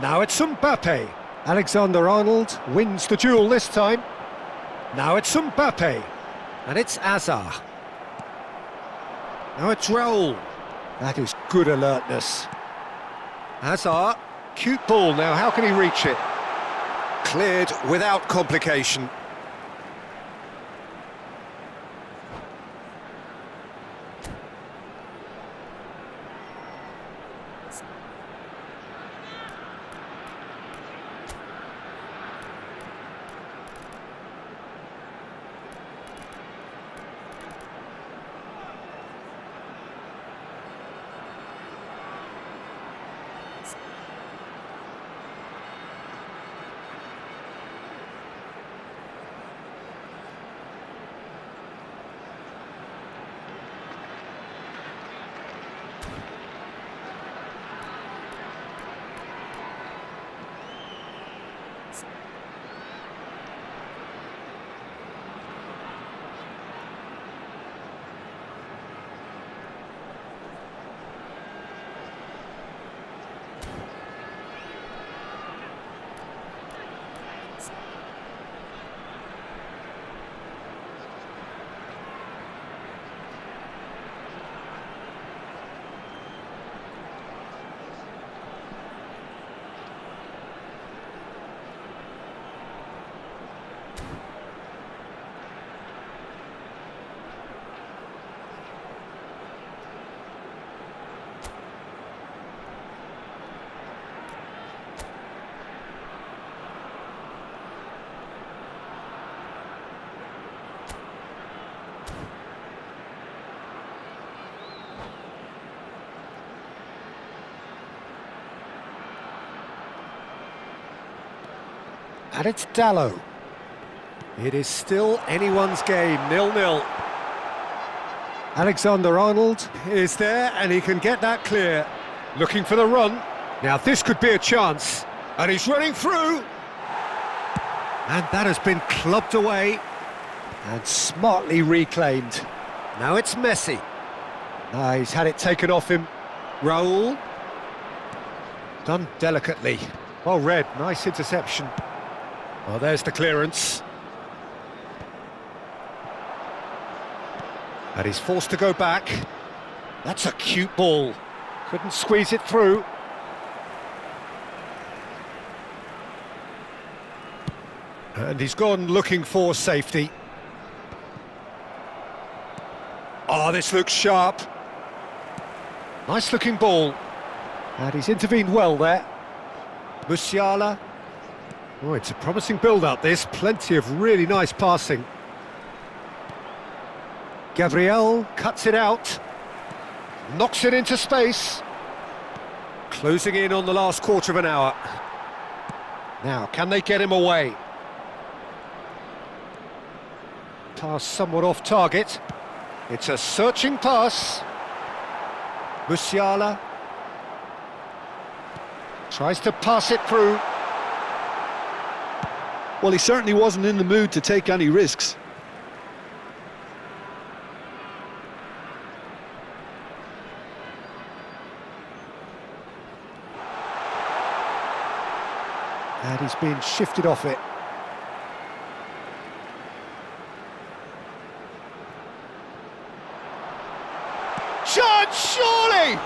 Now it's Mbappe. Alexander-Arnold wins the duel this time. Now it's Mbappe. And it's Azar. Now it's Raul. That is good alertness. Azar, cute ball now, how can he reach it? Cleared without complication. And it's Dallo. It is still anyone's game, 0-0. Alexander-Arnold is there, and he can get that clear. Looking for the run. Now this could be a chance. And he's running through. And that has been clubbed away. And smartly reclaimed. Now it's Messi. He's had it taken off him. Raul. Done delicately. Well read, nice interception. Well, there's the clearance. And he's forced to go back. That's a cute ball. Couldn't squeeze it through. And he's gone looking for safety. Oh, this looks sharp. Nice looking ball. And he's intervened well there. Musiala. Oh, it's a promising build-up, this. Plenty of really nice passing. Gabriel cuts it out. Knocks it into space. Closing in on the last quarter of an hour. Now, can they get him away? Pass somewhat off target. It's a searching pass. Musiala. Tries to pass it through. Well, he certainly wasn't in the mood to take any risks. And he's been shifted off it. Chance, surely!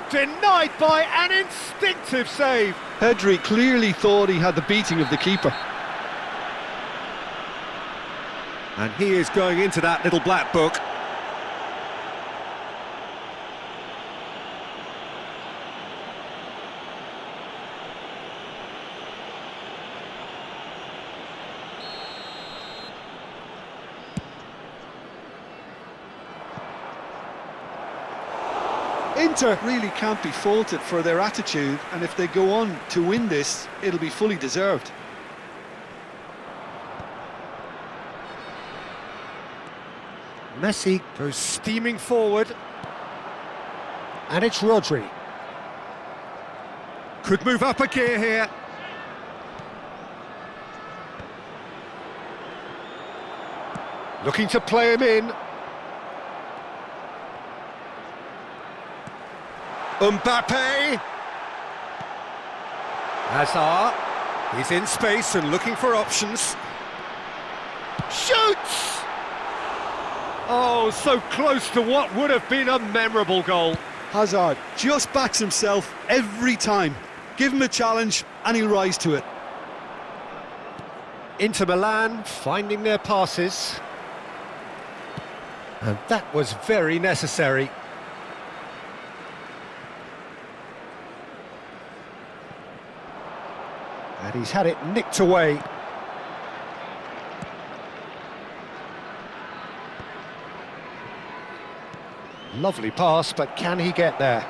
Denied by an instinctive save. Pedri clearly thought he had the beating of the keeper. And he is going into that little black book. Inter really can't be faulted for their attitude, and if they go on to win this, it'll be fully deserved. Messi goes steaming forward. And it's Rodri. Could move up a gear here. Looking to play him in. Mbappe. Hazard. He's in space and looking for options. Shoots! Oh, so close to what would have been a memorable goal. Hazard just backs himself every time. Give him a challenge and he'll rise to it. Inter Milan finding their passes. And that was very necessary. And he's had it nicked away. Lovely pass, but can he get there?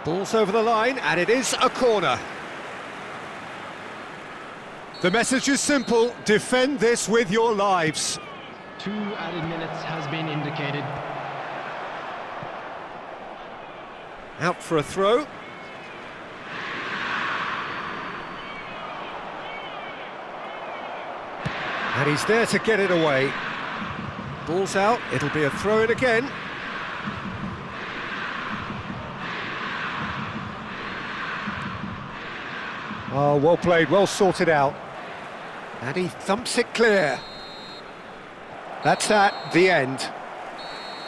Ball's over the line, and it is a corner. The message is simple: defend this with your lives. 2 added minutes has been indicated. Out for a throw. And he's there to get it away. Ball's out, it'll be a throw-in again. Oh, well played, well sorted out. And he thumps it clear. That's that, the end.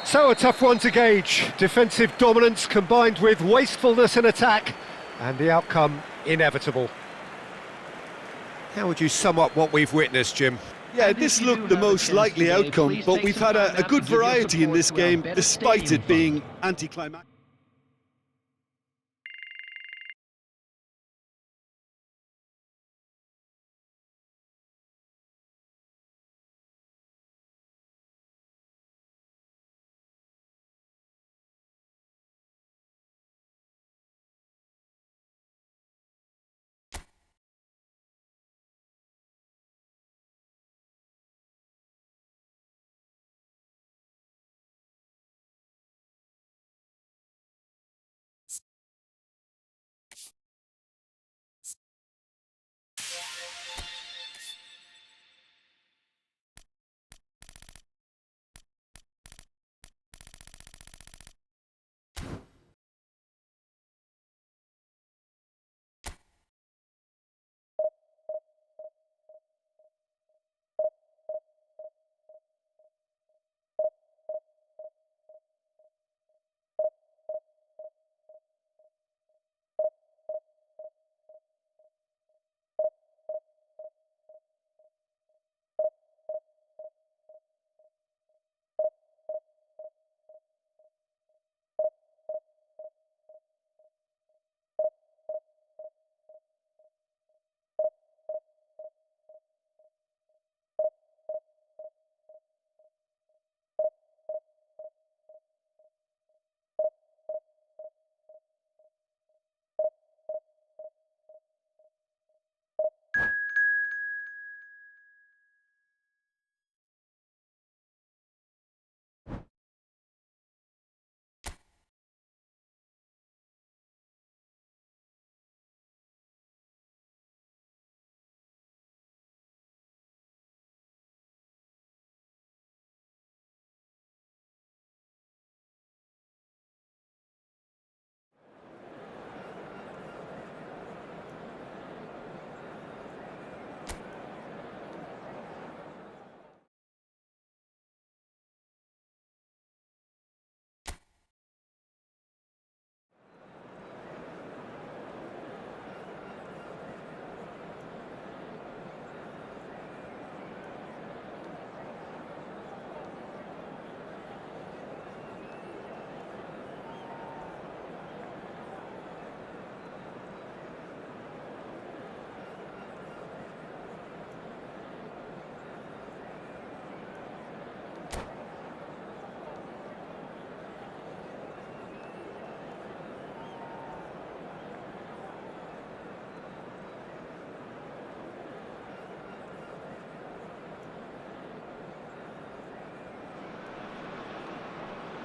So a tough one to gauge. Defensive dominance combined with wastefulness in attack, and the outcome inevitable. How would you sum up what we've witnessed, Jim? Yeah, this looked the most likely outcome, but we've had a good variety in this game, despite it being anticlimactic.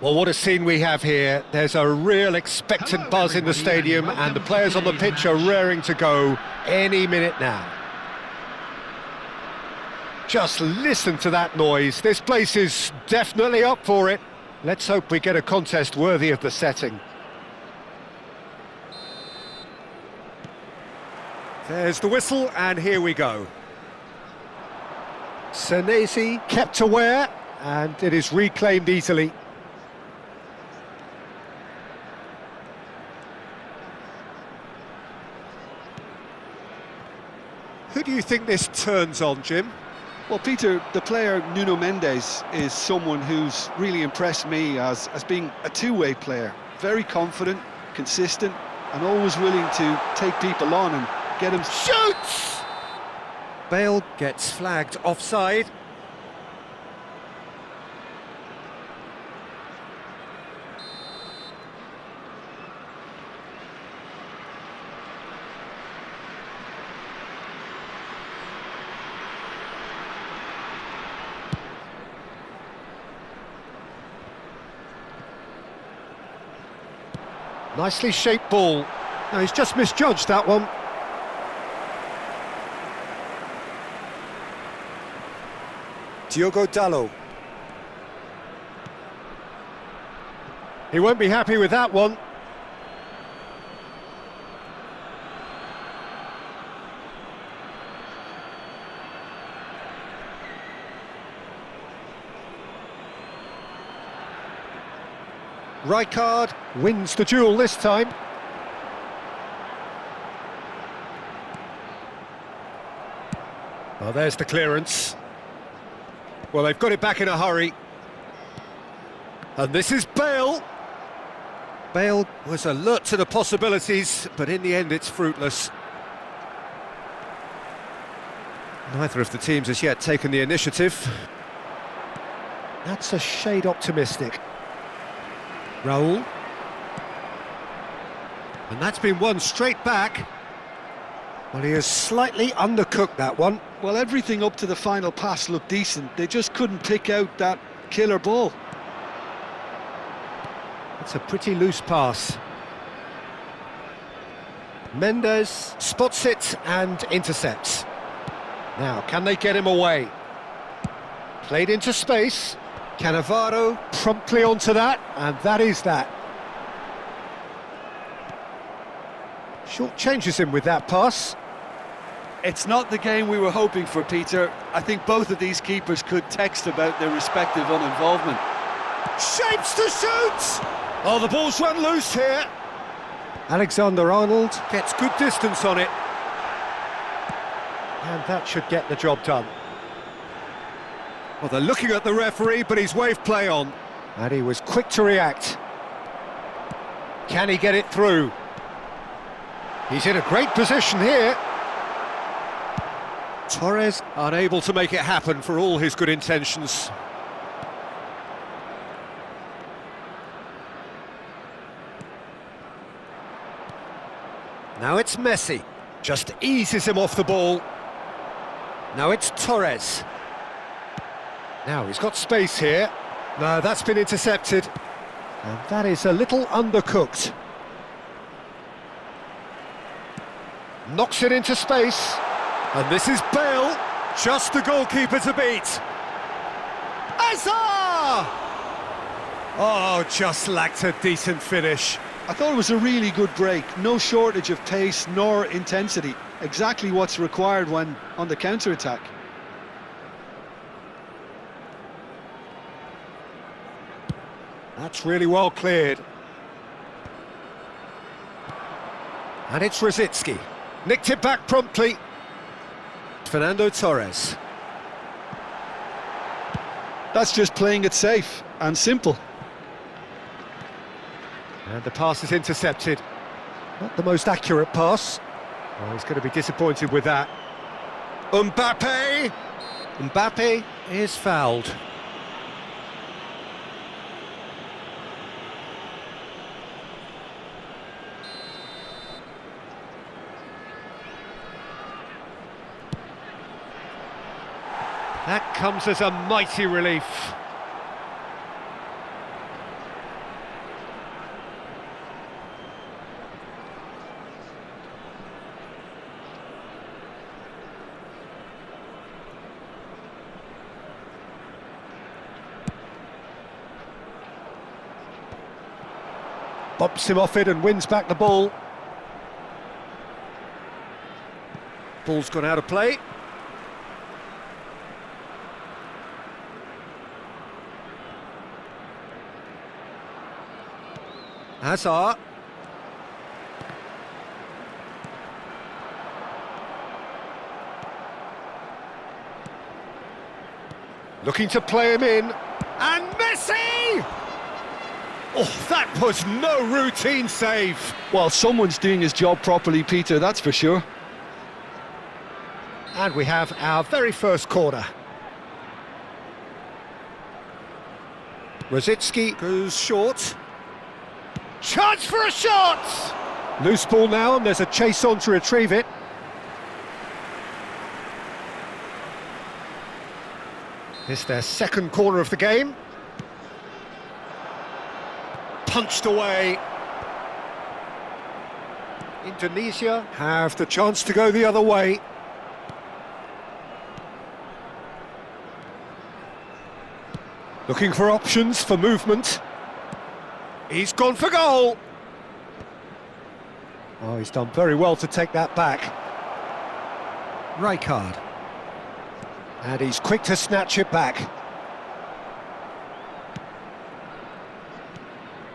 Well, what a scene we have here. There's a real expectant buzz in the stadium, and the players on the pitch are raring to go any minute now. Just listen to that noise. This place is definitely up for it. Let's hope we get a contest worthy of the setting. There's the whistle, and here we go. Senesi kept aware, and it is reclaimed easily. Who do you think this turns on, Jim? Well, Peter, the player Nuno Mendes is someone who's really impressed me as being a two-way player. Very confident, consistent, and always willing to take people on and get him... Shoots! Bale gets flagged offside. Nicely shaped ball. No, he's just misjudged that one. Diogo Dalot. He won't be happy with that one. Rijkaard wins the duel this time. Well, there's the clearance. Well, they've got it back in a hurry. And this is Bale. Bale was alert to the possibilities, but in the end it's fruitless. Neither of the teams has yet taken the initiative. That's a shade optimistic. Raul. And that's been won straight back. Well, he has slightly undercooked that one. Well, everything up to the final pass looked decent. They just couldn't pick out that killer ball. It's a pretty loose pass. Mendes spots it and intercepts. Now, can they get him away? Played into space. Cannavaro promptly onto that, and that is that. Short changes him with that pass. It's not the game we were hoping for, Peter. I think both of these keepers could text about their respective uninvolvement. Shapes to shoot! Oh, the ball's run loose here. Alexander-Arnold gets good distance on it. And that should get the job done. Well, they're looking at the referee, but he's waved play on. And he was quick to react. Can he get it through? He's in a great position here. Torres unable to make it happen for all his good intentions. Now it's Messi. Just eases him off the ball. Now it's Torres. Now he's got space here. No, that's been intercepted. And that is a little undercooked. Knocks it into space. And this is Bale. Just the goalkeeper to beat. Azar! Oh, just lacked a decent finish. I thought it was a really good break. No shortage of pace nor intensity. Exactly what's required when on the counter-attack. That's really well cleared. And it's Rosicky. Nicked it back promptly. Fernando Torres. That's just playing it safe and simple. And the pass is intercepted. Not the most accurate pass. Oh, he's going to be disappointed with that. Mbappe! Mbappe is fouled. That comes as a mighty relief. Bumps him off it and wins back the ball. Ball's gone out of play. Hazard. Looking to play him in. And Messi! Oh, that was no routine save. Well, someone's doing his job properly, Peter, that's for sure. And we have our very first corner. Rosicky goes short. Chance for a shot! Loose ball now, and there's a chase on to retrieve it. It's their second corner of the game. Punched away. Indonesia have the chance to go the other way. Looking for options for movement. He's gone for goal. Oh, he's done very well to take that back. Rijkaard. And he's quick to snatch it back.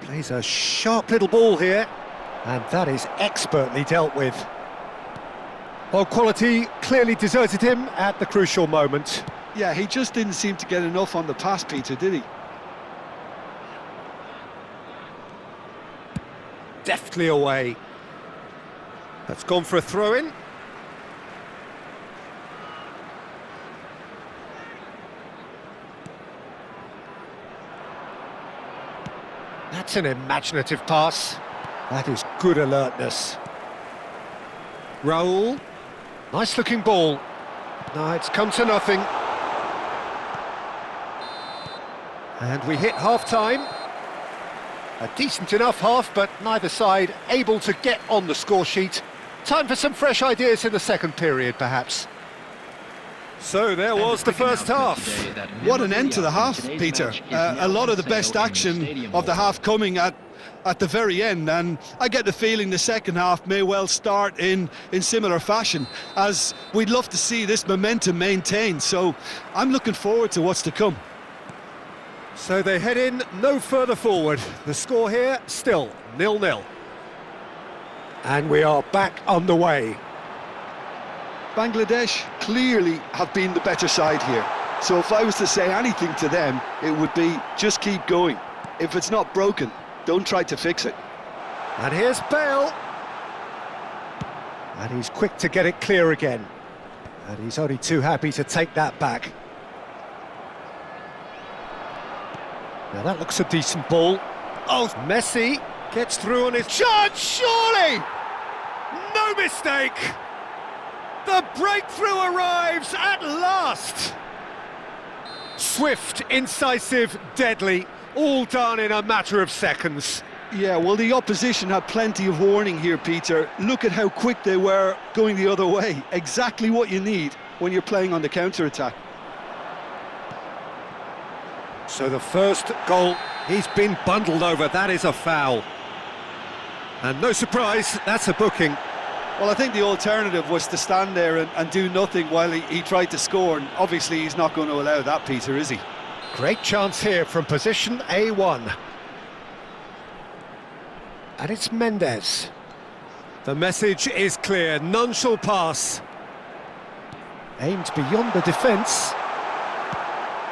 Plays a sharp little ball here. And that is expertly dealt with. Well, quality clearly deserted him at the crucial moment. Yeah, he just didn't seem to get enough on the pass, Peter, did he? Deftly away. That's gone for a throw-in. That's an imaginative pass. That is good alertness. Raul. Nice looking ball. No, it's come to nothing. And we hit half-time. A decent enough half, but neither side able to get on the score sheet. Time for some fresh ideas in the second period, perhaps. So there was the first half. What an end to the half, Peter. A lot of the best action of the half coming at the very end, and I get the feeling the second half may well start in similar fashion, as we'd love to see this momentum maintained. So I'm looking forward to what's to come. So they head in no further forward. The score here still 0-0. And we are back on the way. Bangladesh clearly have been the better side here. So if I was to say anything to them, it would be just keep going. If it's not broken, don't try to fix it. And here's Bale. And he's quick to get it clear again. And he's only too happy to take that back. Now that looks a decent ball. Oh, Messi gets through on his chance, surely! No mistake! The breakthrough arrives at last! Swift, incisive, deadly, all done in a matter of seconds. Yeah, well, the opposition had plenty of warning here, Peter. Look at how quick they were going the other way. Exactly what you need when you're playing on the counter-attack. So the first goal, he's been bundled over. That is a foul. And no surprise, that's a booking. Well, I think the alternative was to stand there and do nothing while he tried to score. And obviously he's not going to allow that, Peter, is he? Great chance here from position A1. And it's Mendes. The message is clear, none shall pass. Aimed beyond the defence.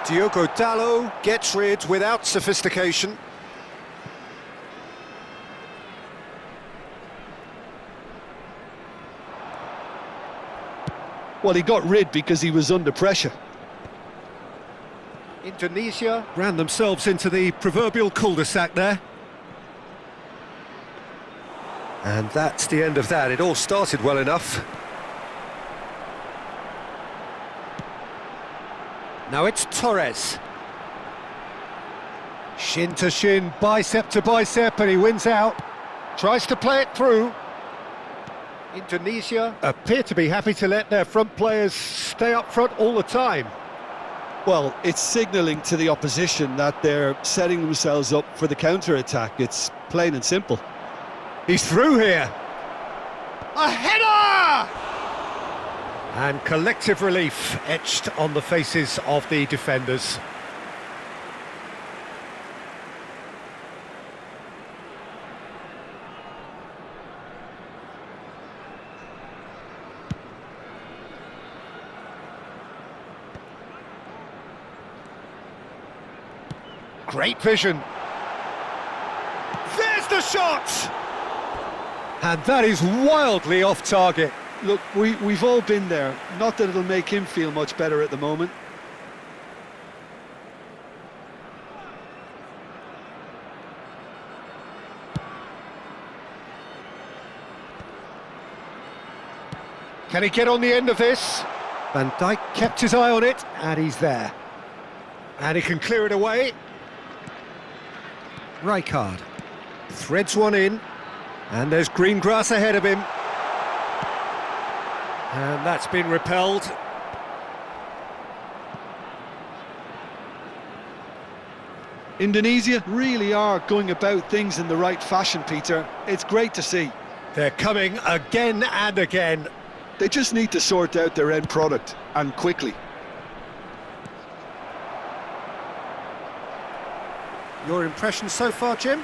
Diogo Dalot gets rid without sophistication. Well, he got rid because he was under pressure. Indonesia ran themselves into the proverbial cul-de-sac there. And that's the end of that. It all started well enough. Now it's Torres. Shin to shin, bicep to bicep, and he wins out. Tries to play it through. Indonesia appear to be happy to let their front players stay up front all the time. Well, it's signalling to the opposition that they're setting themselves up for the counter-attack. It's plain and simple. He's through here. A header! And collective relief etched on the faces of the defenders. Great vision. There's the shot! And that is wildly off target. Look, we've all been there. Not that it'll make him feel much better at the moment. Can he get on the end of this? Van Dijk kept his eye on it, and he's there. And he can clear it away. Rijkaard threads one in, and there's green grass ahead of him. And that's been repelled. Indonesia really are going about things in the right fashion, Peter. It's great to see. They're coming again and again. They just need to sort out their end product, and quickly. Your impression so far, Jim?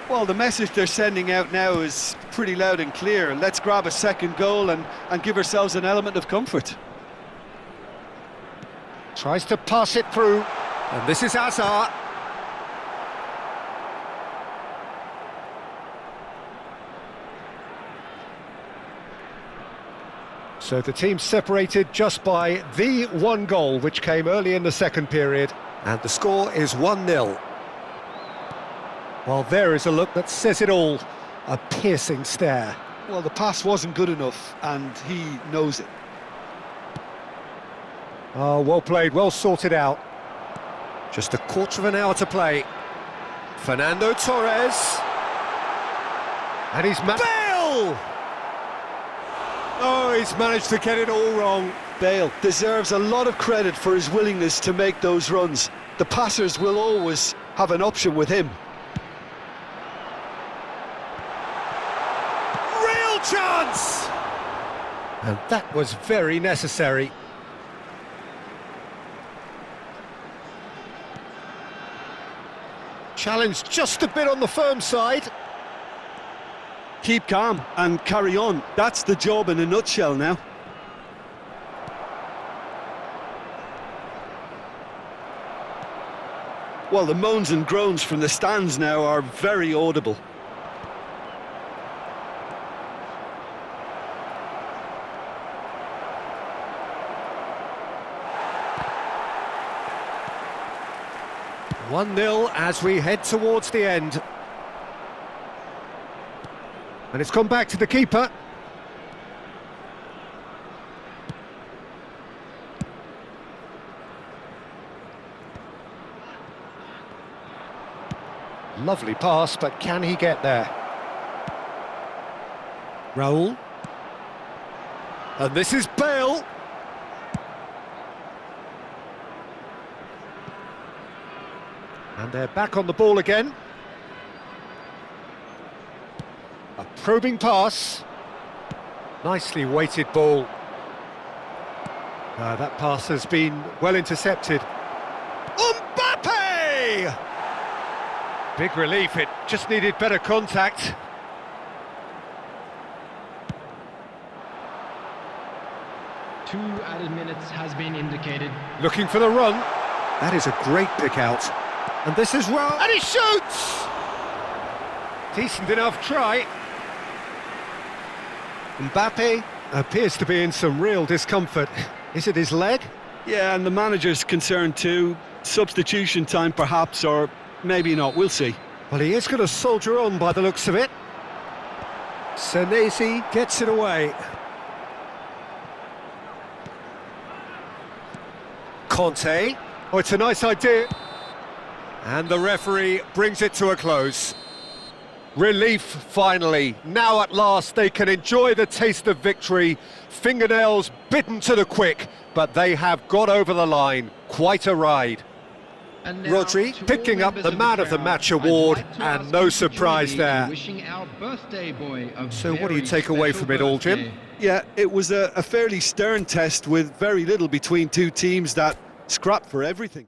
Well, the message they're sending out now is pretty loud and clear. Let's grab a second goal and give ourselves an element of comfort. Tries to pass it through, and this is Azar. So the team separated just by the one goal, which came early in the second period, and the score is 1-0. Well, there is a look that says it all, a piercing stare. Well, the pass wasn't good enough, and he knows it. Oh, well played, well sorted out. Just a quarter of an hour to play. Fernando Torres. And he's Bale! Oh, he's managed to get it all wrong. Bale deserves a lot of credit for his willingness to make those runs. The passers will always have an option with him. Real chance! And that was very necessary. Challenge just a bit on the firm side. Keep calm and carry on. That's the job in a nutshell now. Well, the moans and groans from the stands now are very audible. (1-0) as we head towards the end. And it's come back to the keeper. Lovely pass, but can he get there? Raul. And this is Bale. And they're back on the ball again. A probing pass. Nicely weighted ball. That pass has been well intercepted. Mbappe! Big relief, it just needed better contact. Two added minutes has been indicated. Looking for the run. That is a great pick out. And this is well. And he shoots! Decent enough try. Mbappe appears to be in some real discomfort. Is it his leg? Yeah, and the manager's concerned too. Substitution time perhaps, or maybe not, we'll see. Well, he is going to soldier on by the looks of it. Senesi gets it away. Conte. Oh, it's a nice idea. And the referee brings it to a close. Relief, finally. Now at last they can enjoy the taste of victory. Fingernails bitten to the quick, but they have got over the line. Quite a ride. And now, Rodri to picking all up the members Man of the crowd, Match I'd award, like to and ask no you to surprise join me in there. wishing our birthday boy a So what do you very take away special from it all, Jim? birthday. Yeah, it was a fairly stern test with very little between two teams that scrapped for everything.